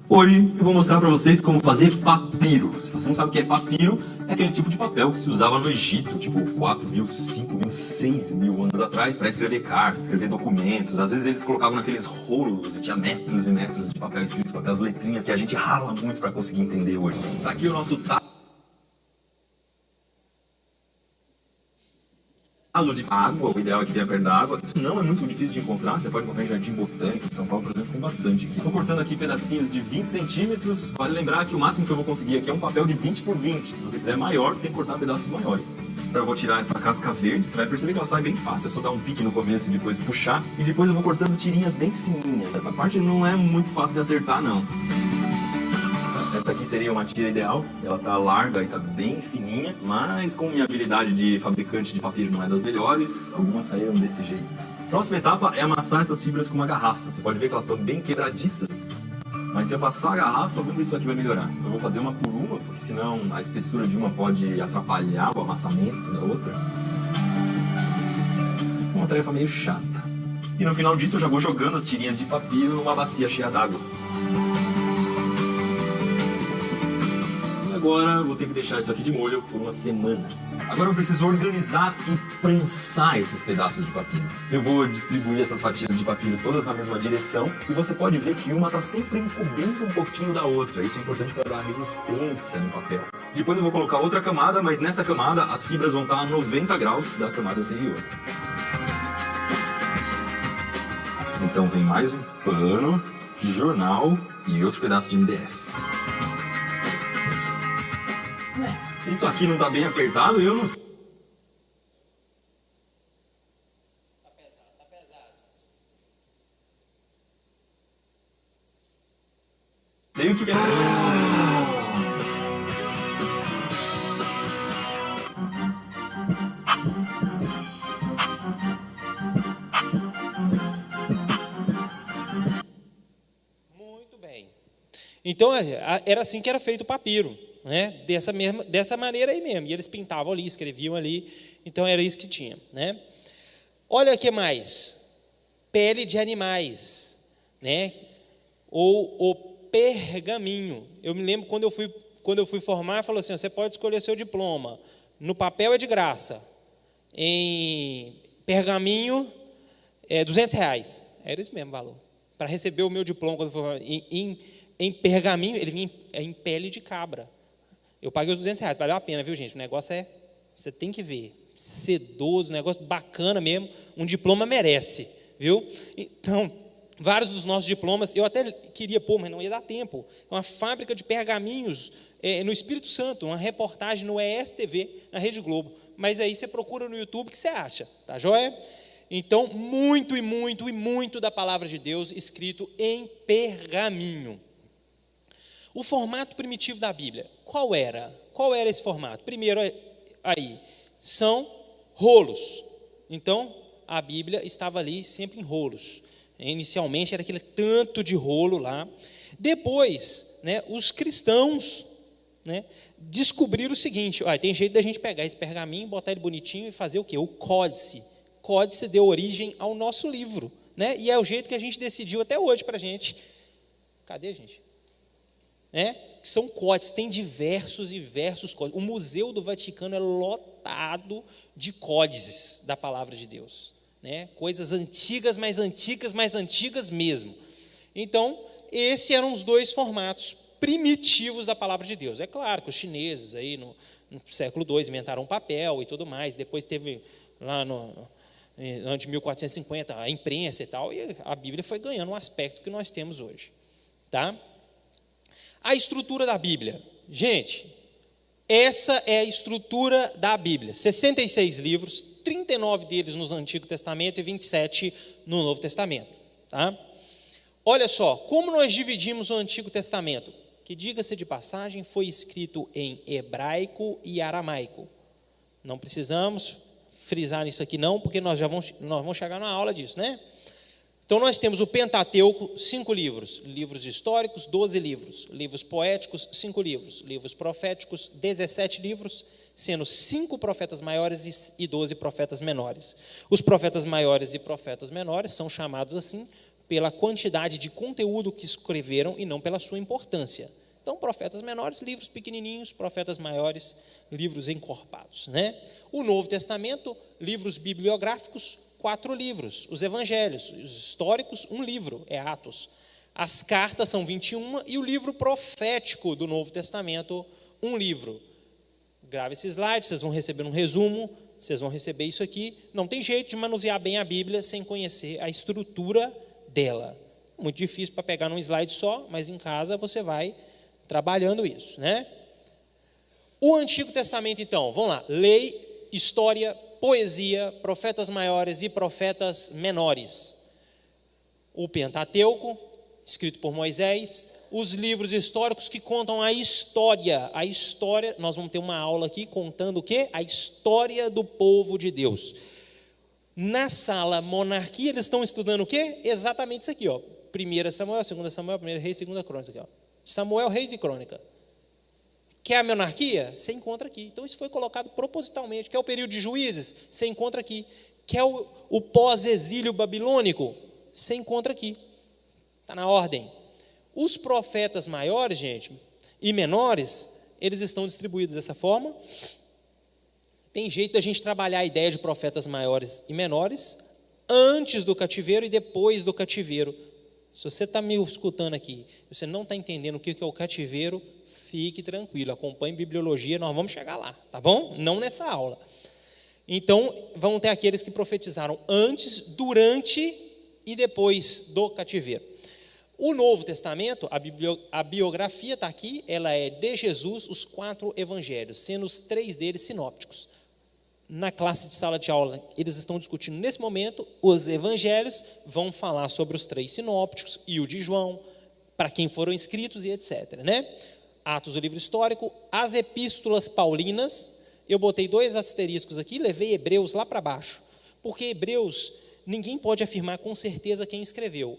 Hoje eu vou mostrar para vocês como fazer papiro. Se você não sabe o que é papiro, é aquele tipo de papel que se usava no Egito, tipo 4.000, 5.000, 6.000 anos atrás, para escrever cartas, escrever documentos. Às vezes eles colocavam naqueles rolos e tinha metros e metros de papel escrito com aquelas letrinhas que a gente rala muito para conseguir entender hoje. Tá aqui o nosso talo de água, o ideal é que tenha perto da água. Isso não é muito difícil de encontrar, você pode encontrar em Jardim Botânico de São Paulo, por exemplo, tem bastante aqui. Estou cortando aqui pedacinhos de 20 centímetros, vale lembrar que o máximo que eu vou conseguir aqui é um papel de 20 por 20, se você quiser maior, você tem que cortar pedaços maiores. Então eu vou tirar essa casca verde, você vai perceber que ela sai bem fácil, é só dar um pique no começo e depois puxar, e depois eu vou cortando tirinhas bem fininhas. Essa parte não é muito fácil de acertar, não. Essa aqui seria uma tira ideal, ela tá larga e tá bem fininha, mas como minha habilidade de fabricante de papiro não é das melhores, algumas saíram desse jeito. Próxima etapa é amassar essas fibras com uma garrafa. Você pode ver que elas estão bem quebradiças, mas se eu passar a garrafa, vamos ver se isso aqui vai melhorar. Eu vou fazer uma por uma, porque senão a espessura de uma pode atrapalhar o amassamento da outra. Uma tarefa meio chata. E no final disso eu já vou jogando as tirinhas de papiro numa bacia cheia d'água. Agora vou ter que deixar isso aqui de molho por uma semana. Agora eu preciso organizar e prensar esses pedaços de papiro. Eu vou distribuir essas fatias de papiro todas na mesma direção e você pode ver que uma está sempre encobrindo um pouquinho da outra. Isso é importante para dar resistência no papel. Depois eu vou colocar outra camada, mas nessa camada as fibras vão estar a 90 graus da camada anterior. Então vem mais um pano, jornal e outro pedaço de MDF. Se isso aqui não tá bem apertado, eu não sei. Tá pesado. Sei o que é. Muito bem. Então, era assim que era feito o papiro. Né? Dessa maneira aí mesmo, e eles pintavam ali, escreviam ali, então era isso que tinha, né? Olha o que mais, pele de animais, né? Ou o pergaminho. Eu me lembro quando eu fui formar, falou assim, você pode escolher seu diploma, no papel é de graça, em pergaminho é R$200, era esse mesmo valor, para receber o meu diploma quando eu fui formar, em pergaminho, ele vinha em pele de cabra. Eu paguei os R$200, valeu a pena, viu, gente? O negócio você tem que ver, sedoso, um negócio bacana mesmo, um diploma merece, viu? Então, vários dos nossos diplomas, eu até queria pôr, mas não ia dar tempo. Uma fábrica de pergaminhos no Espírito Santo, uma reportagem no ESTV, na Rede Globo. Mas aí você procura no YouTube, o que você acha, tá joia? Então, muito da palavra de Deus escrito em pergaminho. O formato primitivo da Bíblia, qual era? Qual era esse formato? Primeiro, aí, são rolos. Então, a Bíblia estava ali sempre em rolos. Inicialmente, era aquele tanto de rolo lá. Depois, né, os cristãos, né, descobriram o seguinte, tem jeito da gente pegar esse pergaminho, botar ele bonitinho e fazer o quê? O códice. Códice deu origem ao nosso livro. Né? E é o jeito que a gente decidiu até hoje para a gente. Cadê, gente? São códices, tem diversos códices. O Museu do Vaticano é lotado de códices da palavra de Deus, né? Coisas antigas mesmo. Então, esses eram os dois formatos primitivos da palavra de Deus. É claro que os chineses aí no século II inventaram papel e tudo mais, depois teve lá no ano de 1450 a imprensa e tal, e a Bíblia foi ganhando um aspecto que nós temos hoje, tá? A estrutura da Bíblia. Gente, essa é a estrutura da Bíblia. 66 livros, 39 deles no Antigo Testamento e 27 no Novo Testamento. Tá? Olha só, como nós dividimos o Antigo Testamento, que, diga-se de passagem, foi escrito em hebraico e aramaico. Não precisamos frisar nisso aqui não, porque nós vamos chegar na aula disso, né? Então nós temos o Pentateuco, 5 livros, livros históricos, 12 livros, livros poéticos, 5 livros, livros proféticos, 17 livros, sendo 5 profetas maiores e 12 profetas menores. Os profetas maiores e profetas menores são chamados assim pela quantidade de conteúdo que escreveram e não pela sua importância. Então, profetas menores, livros pequenininhos, profetas maiores, livros encorpados, né? O Novo Testamento, livros bibliográficos, 4 livros. Os evangelhos, os históricos, 1 livro, é Atos. As cartas são 21 e o livro profético do Novo Testamento, 1 livro. Grave esse slide, vocês vão receber um resumo, vocês vão receber isso aqui. Não tem jeito de manusear bem a Bíblia sem conhecer a estrutura dela. Muito difícil para pegar num slide só, mas em casa você vai trabalhando isso, né? O Antigo Testamento, então, vamos lá, lei, história, poesia, profetas maiores e profetas menores. O Pentateuco, escrito por Moisés, os livros históricos que contam a história, nós vamos ter uma aula aqui contando o quê? A história do povo de Deus. Na sala monarquia, eles estão estudando o quê? Exatamente isso aqui, ó. 1 Samuel, 2 Samuel, 1 Reis, 2 Crônica, aqui, ó. Samuel, Reis e Crônica. Quer a monarquia? Você encontra aqui. Então isso foi colocado propositalmente. Quer o período de juízes? Você encontra aqui. Quer o pós-exílio babilônico? Você encontra aqui. Está na ordem. Os profetas maiores, gente, e menores, eles estão distribuídos dessa forma. Tem jeito da gente trabalhar a ideia de profetas maiores e menores antes do cativeiro e depois do cativeiro. Se você está me escutando aqui, você não está entendendo o que é o cativeiro, fique tranquilo, acompanhe bibliologia, nós vamos chegar lá, tá bom? Não nessa aula. Então, vão ter aqueles que profetizaram antes, durante e depois do cativeiro. O Novo Testamento, a biografia está aqui, ela é de Jesus, os 4 evangelhos, sendo os 3 deles sinópticos. Na classe de sala de aula, eles estão discutindo nesse momento, os evangelhos vão falar sobre os 3 sinópticos e o de João, para quem foram escritos e etc, né? Atos, o livro histórico, as epístolas paulinas, eu botei 2 asteriscos aqui, levei Hebreus lá para baixo, porque Hebreus, ninguém pode afirmar com certeza quem escreveu.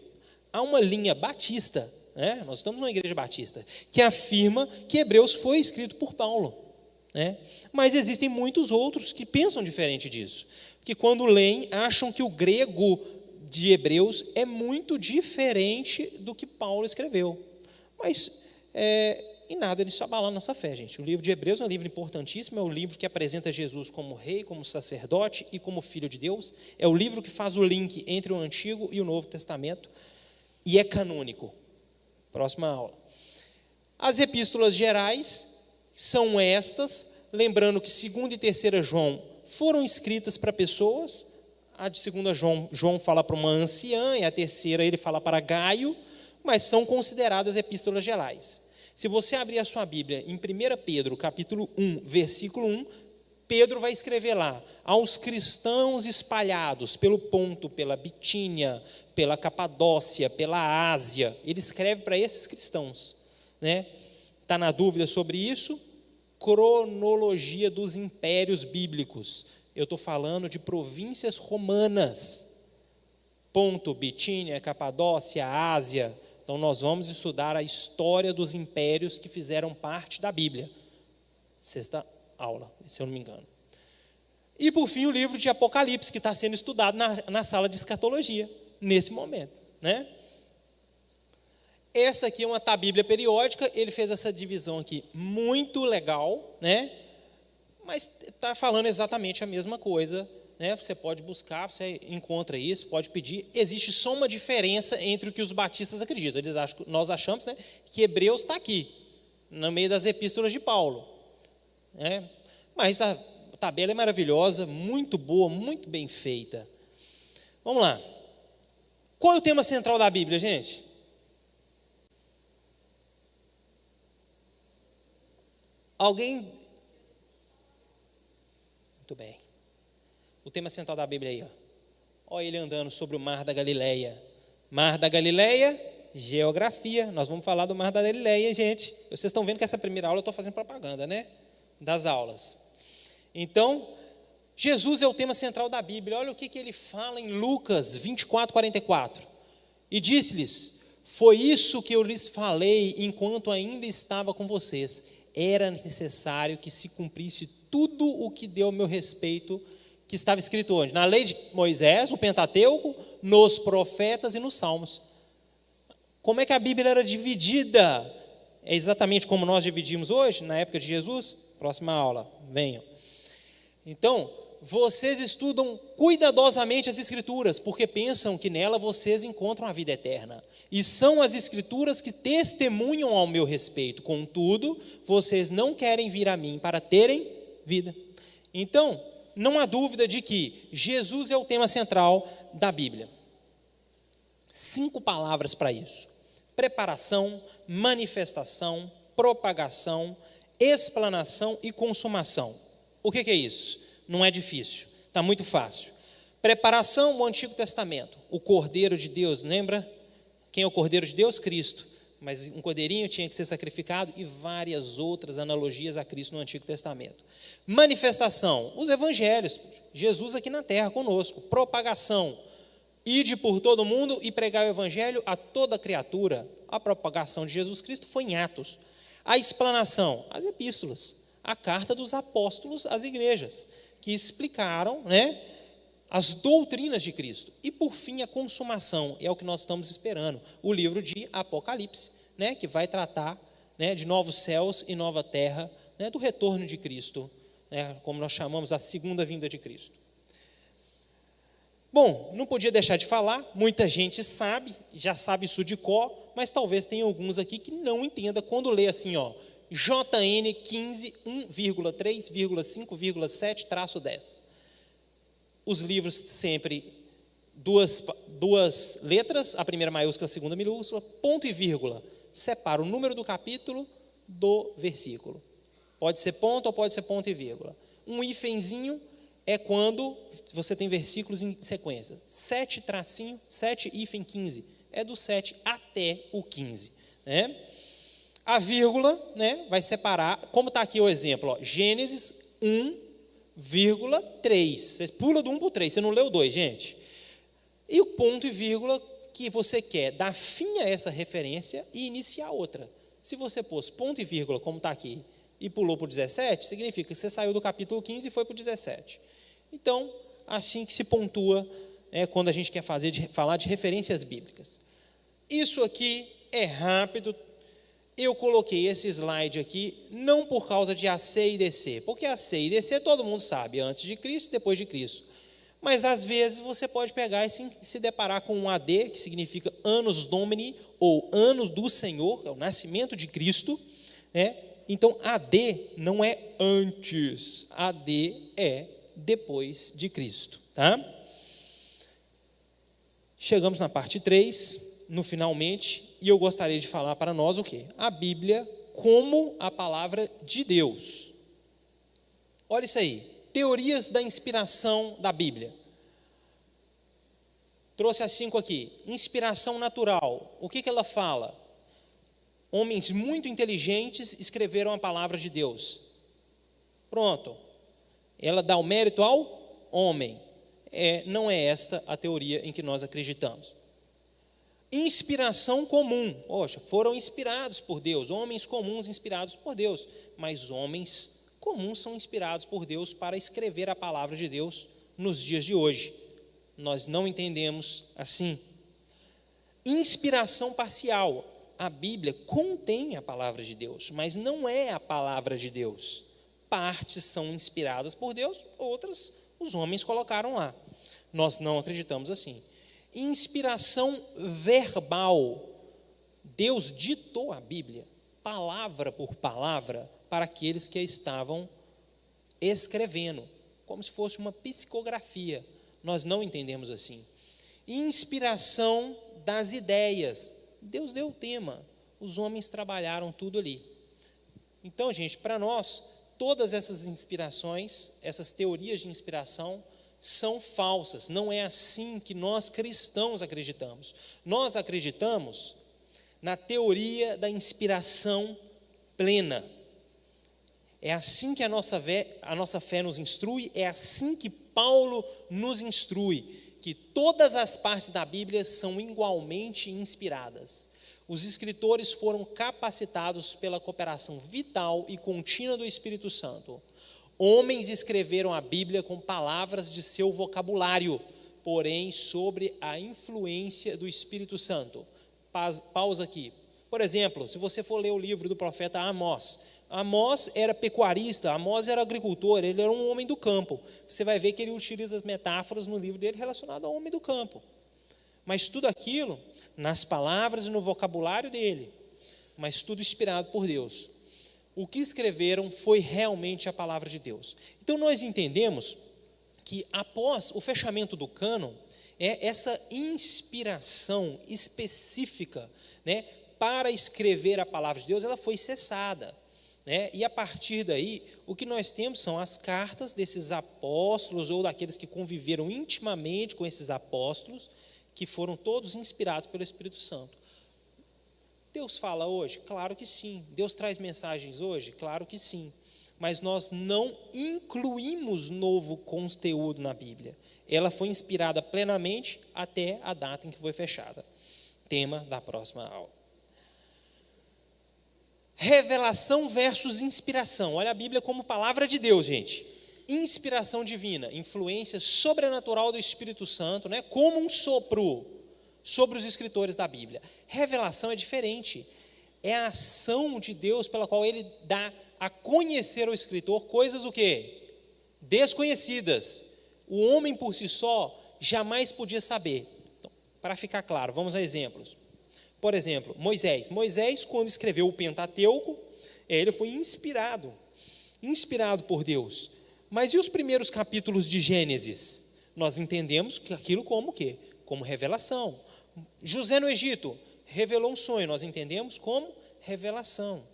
Há uma linha batista, né? Nós estamos numa igreja batista, que afirma que Hebreus foi escrito por Paulo, né? Mas existem muitos outros que pensam diferente disso, que quando leem, acham que o grego de Hebreus é muito diferente do que Paulo escreveu. Mas em nada disso abala a nossa fé, gente. O livro de Hebreus é um livro importantíssimo, é o livro que apresenta Jesus como rei, como sacerdote e como filho de Deus. É o livro que faz o link entre o Antigo e o Novo Testamento e é canônico. Próxima aula. As epístolas gerais são estas, lembrando que 2 e 3 João foram escritas para pessoas. A de 2 João fala para uma anciã, e a terceira ele fala para Gaio, mas são consideradas epístolas gerais. Se você abrir a sua Bíblia em 1 Pedro, capítulo 1, versículo 1, Pedro vai escrever lá, aos cristãos espalhados pelo Ponto, pela Bitínia, pela Capadócia, pela Ásia. Ele escreve para esses cristãos, né? Está na dúvida sobre isso? Cronologia dos impérios bíblicos. Eu estou falando de províncias romanas. Ponto, Bitínia, Capadócia, Ásia. Então, nós vamos estudar a história dos impérios que fizeram parte da Bíblia. 6ª aula, se eu não me engano. E, por fim, o livro de Apocalipse, que está sendo estudado na sala de escatologia, nesse momento, né? Essa aqui é uma Bíblia periódica, ele fez essa divisão aqui muito legal, né? Mas está falando exatamente a mesma coisa, né? Você pode buscar, você encontra isso, pode pedir. Existe só uma diferença entre o que os batistas acreditam. Nós achamos, né, que Hebreus está aqui, no meio das epístolas de Paulo, né? Mas a tabela é maravilhosa, muito boa, muito bem feita. Vamos lá. Qual é o tema central da Bíblia, gente? Alguém? Muito bem. O tema central da Bíblia aí, ó. Olha ele andando sobre o mar da Galileia. Mar da Galileia, Geografia. Nós vamos falar do Mar da Galileia, gente. Vocês estão vendo que essa primeira aula eu estou fazendo propaganda, né? Das aulas. Então, Jesus é o tema central da Bíblia. Olha o que ele fala em Lucas 24, 44. E disse-lhes: foi isso que eu lhes falei enquanto ainda estava com vocês. Era necessário que se cumprisse tudo o que deu ao meu respeito, que estava escrito onde? Na lei de Moisés, o Pentateuco, nos profetas e nos salmos. Como é que a Bíblia era dividida? É exatamente como nós dividimos hoje, na época de Jesus? Próxima aula, venham. Então, vocês estudam cuidadosamente as Escrituras, porque pensam que nela vocês encontram a vida eterna. E são as Escrituras que testemunham ao meu respeito. Contudo, vocês não querem vir a mim para terem vida. Então, não há dúvida de que Jesus é o tema central da Bíblia. 5 palavras para isso: preparação, manifestação, propagação, explanação e consumação. O que é isso? Não é difícil, está muito fácil. Preparação, o Antigo Testamento, o Cordeiro de Deus, lembra? Quem é o Cordeiro de Deus? Cristo. Mas um cordeirinho tinha que ser sacrificado, e várias outras analogias a Cristo no Antigo Testamento. Manifestação, os evangelhos, Jesus aqui na terra conosco. Propagação, ide por todo mundo e pregar o evangelho a toda criatura. A propagação de Jesus Cristo foi em Atos. A explanação, as epístolas, a carta dos apóstolos às igrejas, que explicaram, as doutrinas de Cristo. E por fim, a consumação, é o que nós estamos esperando, o livro de Apocalipse, que vai tratar, de novos céus e nova terra, do retorno de Cristo, como nós chamamos a segunda vinda de Cristo. Bom, não podia deixar de falar, muita gente sabe, já sabe isso de cor, mas talvez tenha alguns aqui que não entenda quando lê assim, JN 15, 1,3,5,7-10. Os livros sempre duas letras, a primeira maiúscula, a segunda minúscula, ponto e vírgula, separa o número do capítulo do versículo. Pode ser ponto ou pode ser ponto e vírgula. Um hífenzinho é quando você tem versículos em sequência. 7 hífen 15, é do 7 até o 15, A vírgula, vai separar, como está aqui o exemplo, Gênesis 1,3. Você pula do 1 para o 3, você não leu o 2, gente. E o ponto e vírgula que você quer dar fim a essa referência e iniciar outra. Se você pôs ponto e vírgula, como está aqui, e pulou para o 17, significa que você saiu do capítulo 15 e foi para o 17. Então, assim que se pontua quando a gente quer falar de referências bíblicas. Isso aqui é rápido. Eu coloquei esse slide aqui não por causa de AC e DC, porque AC e DC todo mundo sabe, antes de Cristo e depois de Cristo. Mas às vezes você pode pegar e se deparar com um AD, que significa Annus Domini, ou Ano do Senhor, é o nascimento de Cristo. Então AD não é antes, AD é depois de Cristo. Tá? Chegamos na parte 3, no finalmente, e eu gostaria de falar para nós o quê? A Bíblia como a palavra de Deus. Olha isso aí, teorias da inspiração da Bíblia. Trouxe as 5 aqui. Inspiração natural, o que ela fala? Homens muito inteligentes escreveram a palavra de Deus. Pronto. Ela dá o mérito ao homem. Não é esta a teoria em que nós acreditamos. Inspiração comum. Poxa, foram inspirados por Deus, homens comuns inspirados por Deus, mas homens comuns são inspirados por Deus para escrever a palavra de Deus nos dias de hoje. Nós não entendemos assim. Inspiração parcial. A Bíblia contém a palavra de Deus, mas não é a palavra de Deus. Partes são inspiradas por Deus, outras os homens colocaram lá. Nós não acreditamos assim. Inspiração verbal. Deus ditou a Bíblia, palavra por palavra, para aqueles que a estavam escrevendo, como se fosse uma psicografia. Nós não entendemos assim. Inspiração das ideias. Deus deu o tema, os homens trabalharam tudo ali. Então, gente, para nós, todas essas inspirações, essas teorias de inspiração, são falsas. Não é assim que nós cristãos acreditamos. Nós acreditamos na teoria da inspiração plena. É assim que a nossa fé nos instrui, é assim que Paulo nos instrui, que todas as partes da Bíblia são igualmente inspiradas. Os escritores foram capacitados pela cooperação vital e contínua do Espírito Santo. Homens escreveram a Bíblia com palavras de seu vocabulário, porém sobre a influência do Espírito Santo. Pausa aqui. Por exemplo, se você for ler o livro do profeta Amós, Amós era pecuarista, Amós era agricultor, ele era um homem do campo. Você vai ver que ele utiliza as metáforas no livro dele relacionado ao homem do campo. Mas tudo aquilo nas palavras e no vocabulário dele, mas tudo inspirado por Deus. O que escreveram foi realmente a palavra de Deus. Então nós entendemos que após o fechamento do cânon, essa inspiração específica, né, para escrever a palavra de Deus, ela foi cessada. E a partir daí, o que nós temos são as cartas desses apóstolos ou daqueles que conviveram intimamente com esses apóstolos, que foram todos inspirados pelo Espírito Santo. Deus fala hoje? Claro que sim. Deus traz mensagens hoje? Claro que sim. Mas nós não incluímos novo conteúdo na Bíblia. Ela foi inspirada plenamente até a data em que foi fechada. Tema da próxima aula. Revelação versus inspiração. Olha a Bíblia como palavra de Deus, gente. Inspiração divina, influência sobrenatural do Espírito Santo, né, como um sopro sobre os escritores da Bíblia. Revelação é diferente. É a ação de Deus pela qual ele dá a conhecer ao escritor coisas o quê? Desconhecidas. O homem por si só jamais podia saber. Então, para ficar claro, vamos a exemplos. Por exemplo, Moisés. Moisés, quando escreveu o Pentateuco, ele foi inspirado por Deus. Mas e os primeiros capítulos de Gênesis? Nós entendemos que aquilo como o quê? Como revelação. José no Egito revelou um sonho, nós entendemos como revelação.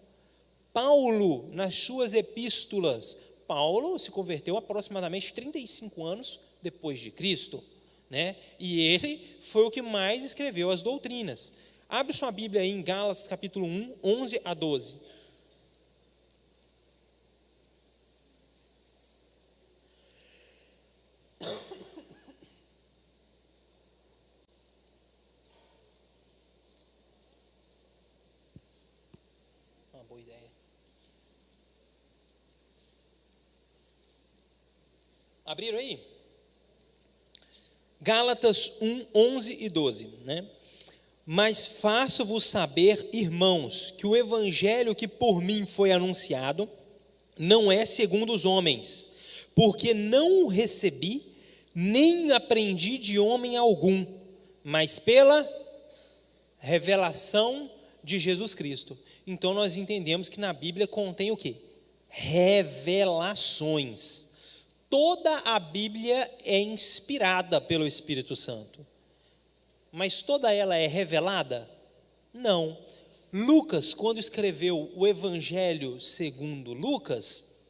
Paulo, nas suas epístolas, Paulo se converteu aproximadamente 35 anos depois de Cristo, né? E ele foi o que mais escreveu as doutrinas. Abre sua Bíblia aí em Gálatas capítulo 1, 11 a 12. Uma boa ideia. Abriram aí? Gálatas 1, 11 e 12, né? Mas faço-vos saber, irmãos, que o evangelho que por mim foi anunciado não é segundo os homens, porque não o recebi, nem aprendi de homem algum, mas pela revelação de Jesus Cristo. Então nós entendemos que na Bíblia contém o quê? Revelações. Toda a Bíblia é inspirada pelo Espírito Santo. Mas toda ela é revelada? Não. Lucas, quando escreveu o Evangelho segundo Lucas,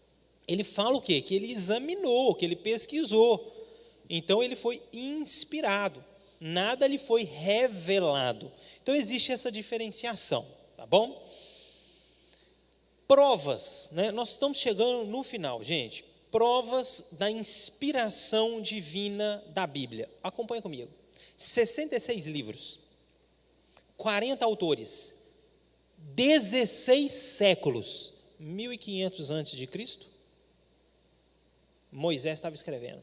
ele fala o quê? Que ele examinou, que ele pesquisou. Então ele foi inspirado. Nada lhe foi revelado. Então existe essa diferenciação, tá bom? Provas, né? Nós estamos chegando no final, gente. Provas da inspiração divina da Bíblia. Acompanha comigo. 66 livros, 40 autores, 16 séculos, 1500 antes de Cristo, Moisés estava escrevendo.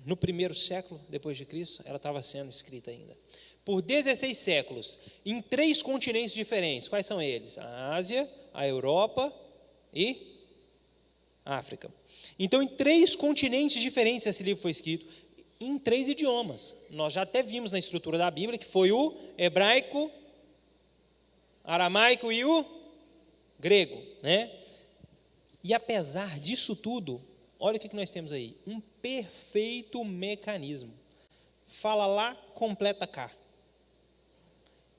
No primeiro século depois de Cristo, ela estava sendo escrita ainda. Por 16 séculos, em 3 continentes diferentes. Quais são eles? A Ásia, a Europa e a África. Então, em 3 continentes diferentes esse livro foi escrito, em 3 idiomas. Nós já até vimos na estrutura da Bíblia que foi o hebraico, aramaico e o grego, né? E apesar disso tudo, olha o que nós temos aí, um perfeito mecanismo. Fala lá, completa cá.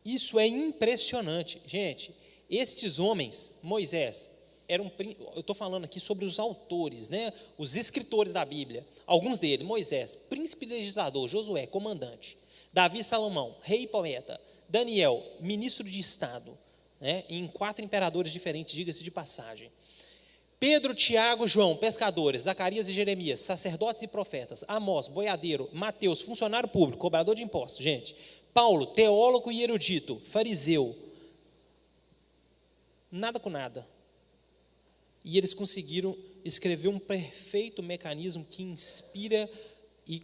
Isso é impressionante. Gente, estes homens, Moisés, eu estou falando aqui sobre os autores, né? Os escritores da Bíblia, alguns deles, Moisés, príncipe legislador, Josué, comandante, Davi e Salomão, rei e poeta. Daniel, ministro de Estado, né, em 4 imperadores diferentes, diga-se de passagem. Pedro, Tiago, João, pescadores. Zacarias e Jeremias, sacerdotes e profetas. Amós, boiadeiro. Mateus, funcionário público, cobrador de impostos, gente. Paulo, teólogo e erudito, fariseu. Nada com nada. E eles conseguiram escrever um perfeito mecanismo que inspira e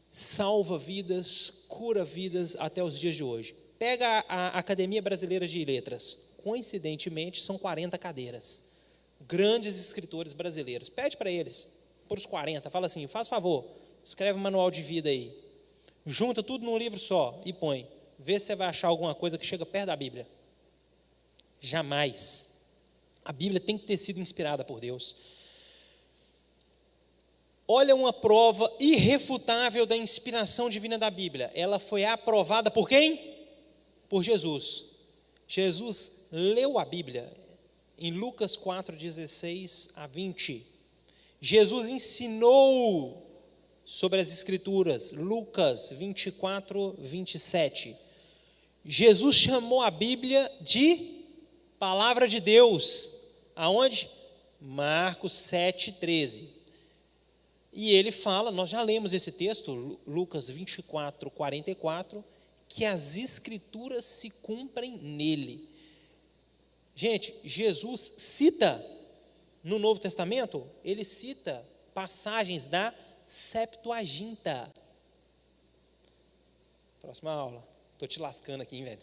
salva vidas, cura vidas até os dias de hoje. Pega a Academia Brasileira de Letras, coincidentemente são 40 cadeiras, grandes escritores brasileiros. Pede para eles, por os 40, fala assim, faz favor, escreve um manual de vida aí, junta tudo num livro só e põe, vê se você vai achar alguma coisa que chega perto da Bíblia. Jamais. A Bíblia tem que ter sido inspirada por Deus. Olha uma prova irrefutável da inspiração divina da Bíblia. Ela foi aprovada por quem? Por Jesus. Jesus leu a Bíblia em Lucas 4, 16 a 20. Jesus ensinou sobre as Escrituras, Lucas 24, 27. Jesus chamou a Bíblia de Palavra de Deus. Aonde? Marcos 7, 13. E ele fala, nós já lemos esse texto, Lucas 24, 44, que as Escrituras se cumprem nele. Gente, Jesus cita no Novo Testamento, ele cita passagens da Septuaginta. Próxima aula. Estou te lascando aqui, hein, velho.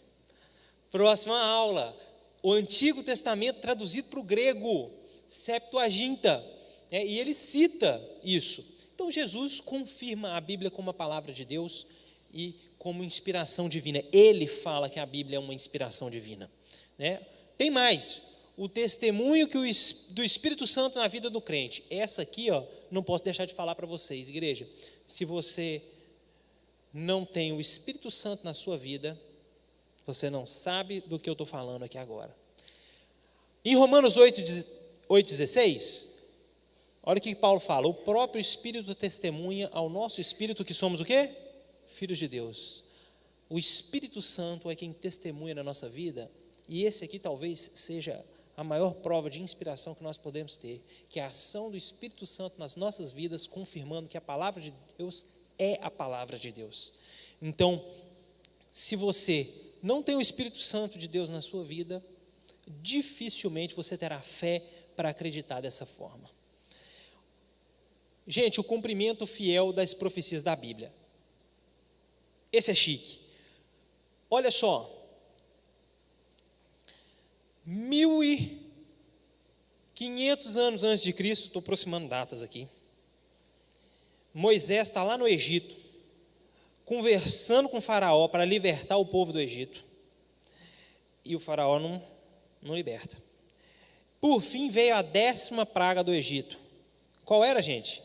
Próxima aula. O Antigo Testamento traduzido para o grego, Septuaginta. E ele cita isso. Então Jesus confirma a Bíblia como a palavra de Deus e como inspiração divina. Ele fala que a Bíblia é uma inspiração divina. Tem mais, o testemunho do Espírito Santo na vida do crente. Essa aqui, não posso deixar de falar para vocês, igreja. Se você não tem o Espírito Santo na sua vida, você não sabe do que eu estou falando aqui agora. Em Romanos 8,16, olha o que Paulo fala, o próprio Espírito testemunha ao nosso Espírito que somos o quê? Filhos de Deus. O Espírito Santo é quem testemunha na nossa vida, e esse aqui talvez seja a maior prova de inspiração que nós podemos ter, que é a ação do Espírito Santo nas nossas vidas, confirmando que a palavra de Deus é a palavra de Deus. Então, se você não tem o Espírito Santo de Deus na sua vida, dificilmente você terá fé para acreditar dessa forma. Gente, o cumprimento fiel das profecias da Bíblia. Esse é chique. Olha só. 1500 anos antes de Cristo, estou aproximando datas aqui. Moisés está lá no Egito, conversando com o faraó para libertar o povo do Egito. E o faraó não liberta. Por fim veio a 10ª praga do Egito. Qual era, gente?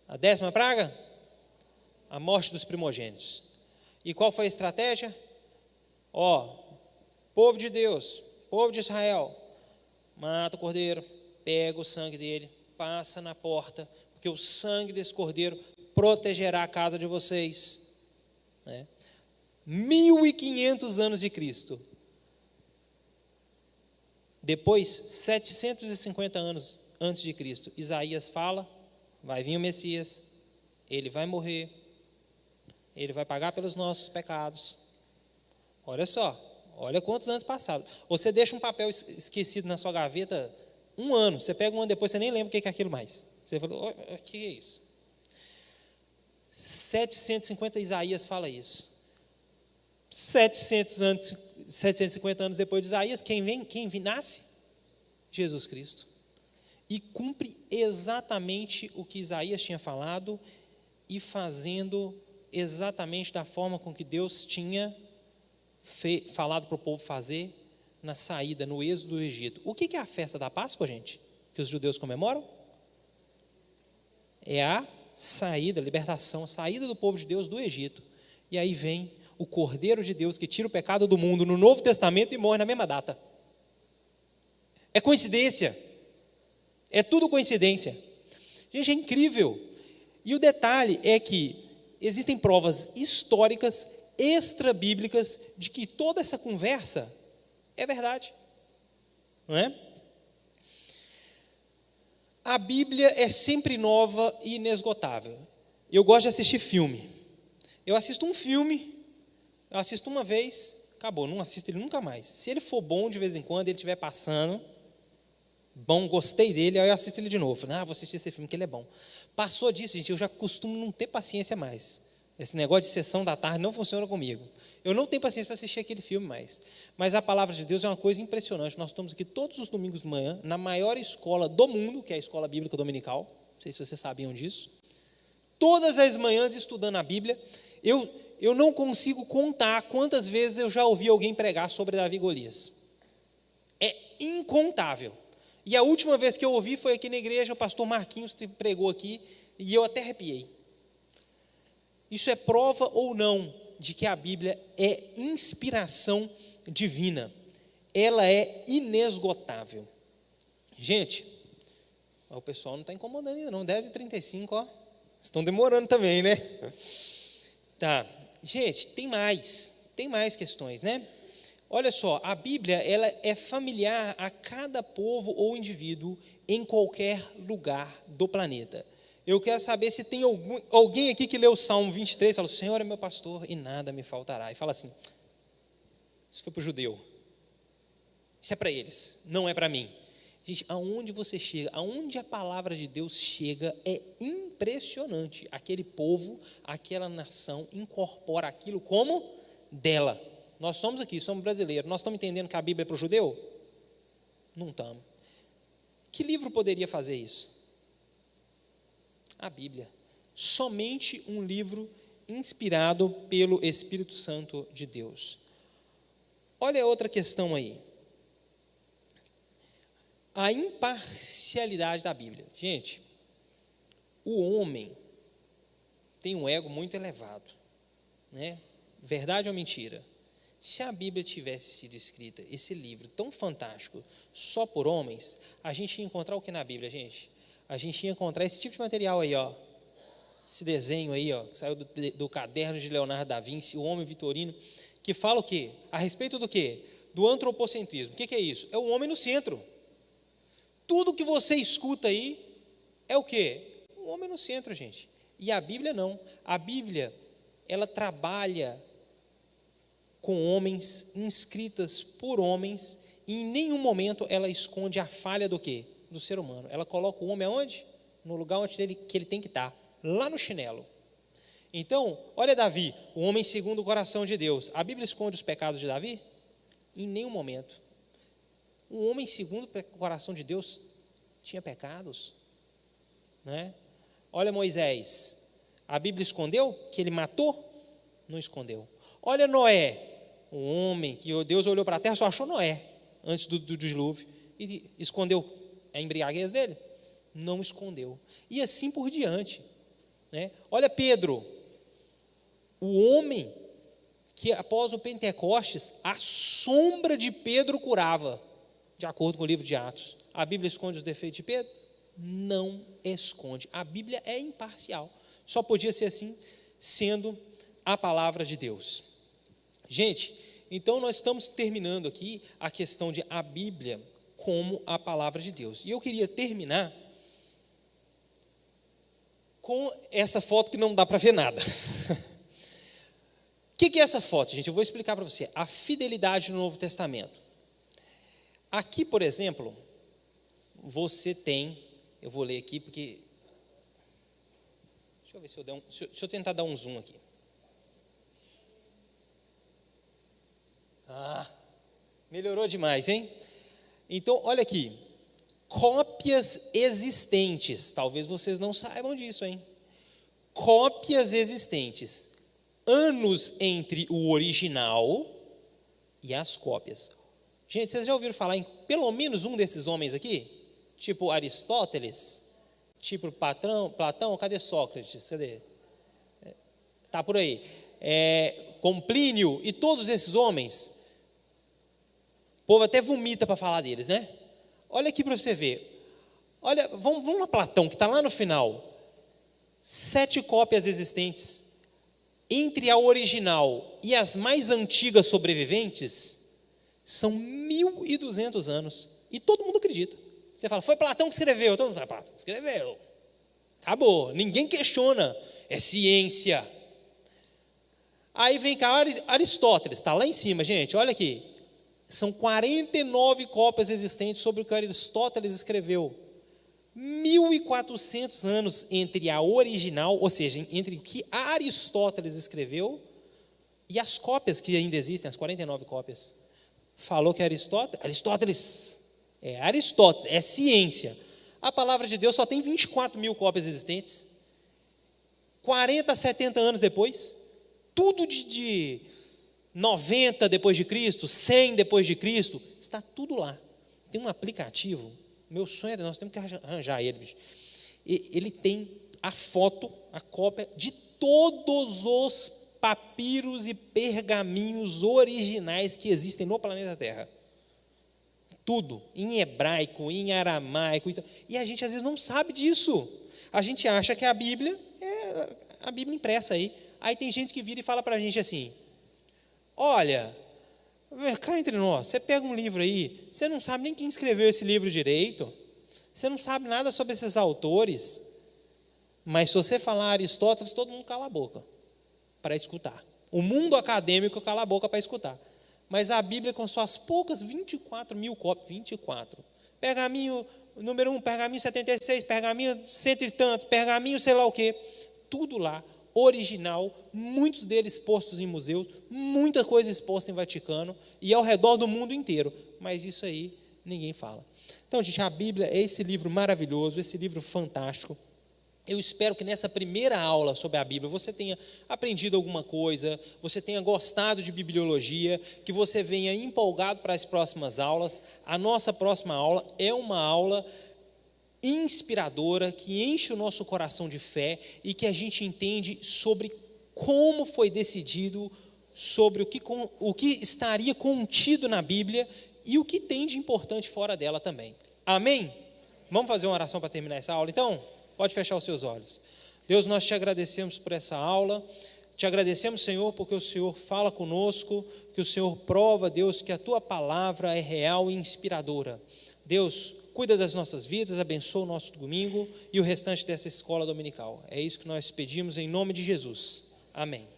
A 10ª praga? A morte dos primogênitos. E qual foi a estratégia? Povo de Deus, povo de Israel, mata o cordeiro, pega o sangue dele, passa na porta, porque o sangue desse cordeiro protegerá a casa de vocês. 1500 anos de Cristo. Depois, 750 anos antes de Cristo, Isaías fala, vai vir o Messias, ele vai morrer, ele vai pagar pelos nossos pecados. Olha só, olha quantos anos passados. Você deixa um papel esquecido na sua gaveta 1 ano, você pega um ano depois, você nem lembra o que é aquilo mais. Você falou, o que é isso? 750 Isaías fala isso. 750 anos depois de Isaías, quem nasce? Jesus Cristo. E cumpre exatamente o que Isaías tinha falado e fazendo exatamente da forma com que Deus tinha falado para o povo fazer na saída, no êxodo do Egito. O que é a festa da Páscoa, gente? Que os judeus comemoram? É a saída, a libertação, a saída do povo de Deus do Egito. E aí vem o Cordeiro de Deus que tira o pecado do mundo no Novo Testamento e morre na mesma data. É coincidência. É tudo coincidência. Gente, é incrível. E o detalhe é que existem provas históricas extra-bíblicas de que toda essa conversa é verdade, não é? A Bíblia é sempre nova e inesgotável. Eu gosto de assistir filme. Eu assisto um filme, eu assisto uma vez, acabou, não assisto ele nunca mais. Se ele for bom de vez em quando, ele estiver passando, bom, gostei dele, aí eu assisto ele de novo. Vou assistir esse filme que ele é bom. Passou disso, gente, eu já costumo não ter paciência mais. Esse negócio de sessão da tarde não funciona comigo. Eu não tenho paciência para assistir aquele filme mais. Mas a palavra de Deus é uma coisa impressionante. Nós estamos aqui todos os domingos de manhã, na maior escola do mundo, que é a Escola Bíblica Dominical. Não sei se vocês sabiam disso. Todas as manhãs estudando a Bíblia. Eu não consigo contar quantas vezes eu já ouvi alguém pregar sobre Davi e Golias. É incontável. E a última vez que eu ouvi foi aqui na igreja, o pastor Marquinhos pregou aqui, e eu até arrepiei. Isso é prova ou não de que a Bíblia é inspiração divina. Ela é inesgotável. Gente, o pessoal não está incomodando ainda não, 10h35, ó. Estão demorando também, né? Tá, gente, tem mais questões, né? Olha só, a Bíblia, ela é familiar a cada povo ou indivíduo em qualquer lugar do planeta. Eu quero saber se tem alguém aqui que leu o Salmo 23 e fala: o Senhor é meu pastor e nada me faltará. E fala assim: isso foi para o judeu. Isso é para eles, não é para mim. Gente, aonde você chega, aonde a palavra de Deus chega, é impressionante. Aquele povo, aquela nação incorpora aquilo como dela. Nós estamos aqui, somos brasileiros, nós estamos entendendo que a Bíblia é para o judeu? Não estamos. Que livro poderia fazer isso? A Bíblia. Somente um livro inspirado pelo Espírito Santo de Deus. Olha outra questão aí. A imparcialidade da Bíblia. Gente, o homem tem um ego muito elevado, né? Verdade ou mentira? Se a Bíblia tivesse sido escrita, esse livro tão fantástico, só por homens, a gente ia encontrar o que na Bíblia, gente? A gente ia encontrar esse tipo de material aí, ó. Esse desenho aí, ó, que saiu do caderno de Leonardo da Vinci, o homem vitorino, que fala o quê? A respeito do quê? Do antropocentrismo. O que é isso? É o homem no centro. Tudo que você escuta aí é o quê? O homem no centro, gente. E a Bíblia não. A Bíblia, ela trabalha com homens, inscritas por homens, e em nenhum momento ela esconde a falha do quê? Do ser humano. Ela coloca o homem aonde? No lugar onde que ele tem que estar, lá no chinelo. Então, olha Davi, o homem segundo o coração de Deus. A Bíblia esconde os pecados de Davi? Em nenhum momento. Um homem segundo o coração de Deus tinha pecados, né? Olha Moisés, a Bíblia escondeu que ele matou? Não escondeu. Olha Noé, um homem que Deus olhou para a terra, só achou Noé antes do dilúvio e escondeu a embriaguez dele? Não escondeu. E assim por diante, né? Olha Pedro, o homem que após o Pentecostes, a sombra de Pedro curava, de acordo com o livro de Atos. A Bíblia esconde os defeitos de Pedro? Não esconde. A Bíblia é imparcial. Só podia ser assim, sendo a palavra de Deus. Gente, então nós estamos terminando aqui a questão de a Bíblia como a palavra de Deus. E eu queria terminar com essa foto que não dá para ver nada. O que é essa foto, gente? Eu vou explicar para você. A fidelidade no Novo Testamento. Aqui, por exemplo, você tem, eu vou ler aqui porque, deixa eu ver se deixa eu tentar dar um zoom aqui. Melhorou demais, hein? Então, olha aqui, cópias existentes, talvez vocês não saibam disso, hein? Cópias existentes, anos entre o original e as cópias. Gente, vocês já ouviram falar em pelo menos um desses homens aqui? Tipo Aristóteles, tipo Platão, cadê Sócrates? Cadê? Tá por aí. Como Plínio e todos esses homens, o povo até vomita para falar deles, né? Olha aqui para você ver. Olha, vamos lá Platão, que está lá no final. 7 cópias existentes. entre a original e as mais antigas sobreviventes são 1.200 anos. E todo mundo acredita. Você fala, foi Platão que escreveu. Todo mundo fala, Platão que escreveu. Acabou, ninguém questiona. É ciência. Aí vem cá, Aristóteles, está lá em cima, gente, olha aqui. São 49 cópias existentes sobre o que Aristóteles escreveu. 1.400 anos entre a original, ou seja, entre o que Aristóteles escreveu e as cópias que ainda existem, as 49 cópias. Falou que Aristóteles, é ciência. A palavra de Deus só tem 24 mil cópias existentes. 40, 70 anos depois, tudo de 90 depois de Cristo, 100 depois de Cristo, está tudo lá. Tem um aplicativo, meu sonho é, nós temos que arranjar ele, bicho. Ele tem a foto, a cópia de todos os papiros e pergaminhos originais que existem no planeta Terra. Tudo, em hebraico, em aramaico, e a gente às vezes não sabe disso. A gente acha que a Bíblia é a Bíblia impressa aí. Aí tem gente que vira e fala para a gente assim, olha, cá entre nós, você pega um livro aí, você não sabe nem quem escreveu esse livro direito, você não sabe nada sobre esses autores, mas se você falar Aristóteles, todo mundo cala a boca para escutar. O mundo acadêmico cala a boca para escutar. Mas a Bíblia, com suas poucas 24 mil cópias, 24. Pergaminho número 1, pergaminho 76, pergaminho cento e tantos, pergaminho sei lá o quê. Tudo lá, original, muitos deles postos em museus, muita coisa exposta em Vaticano e ao redor do mundo inteiro. Mas isso aí ninguém fala. Então, gente, a Bíblia é esse livro maravilhoso, esse livro fantástico. Eu espero que nessa primeira aula sobre a Bíblia você tenha aprendido alguma coisa, você tenha gostado de bibliologia, que você venha empolgado para as próximas aulas. A nossa próxima aula é uma aula inspiradora, que enche o nosso coração de fé e que a gente entende sobre como foi decidido, sobre o que estaria contido na Bíblia e o que tem de importante fora dela também. Amém? Vamos fazer uma oração para terminar essa aula, então? Pode fechar os seus olhos. Deus, nós te agradecemos por essa aula, te agradecemos, Senhor, porque o Senhor fala conosco, que o Senhor prova, Deus, que a tua palavra é real e inspiradora. Deus, cuida das nossas vidas, abençoa o nosso domingo e o restante dessa escola dominical. É isso que nós pedimos em nome de Jesus. Amém.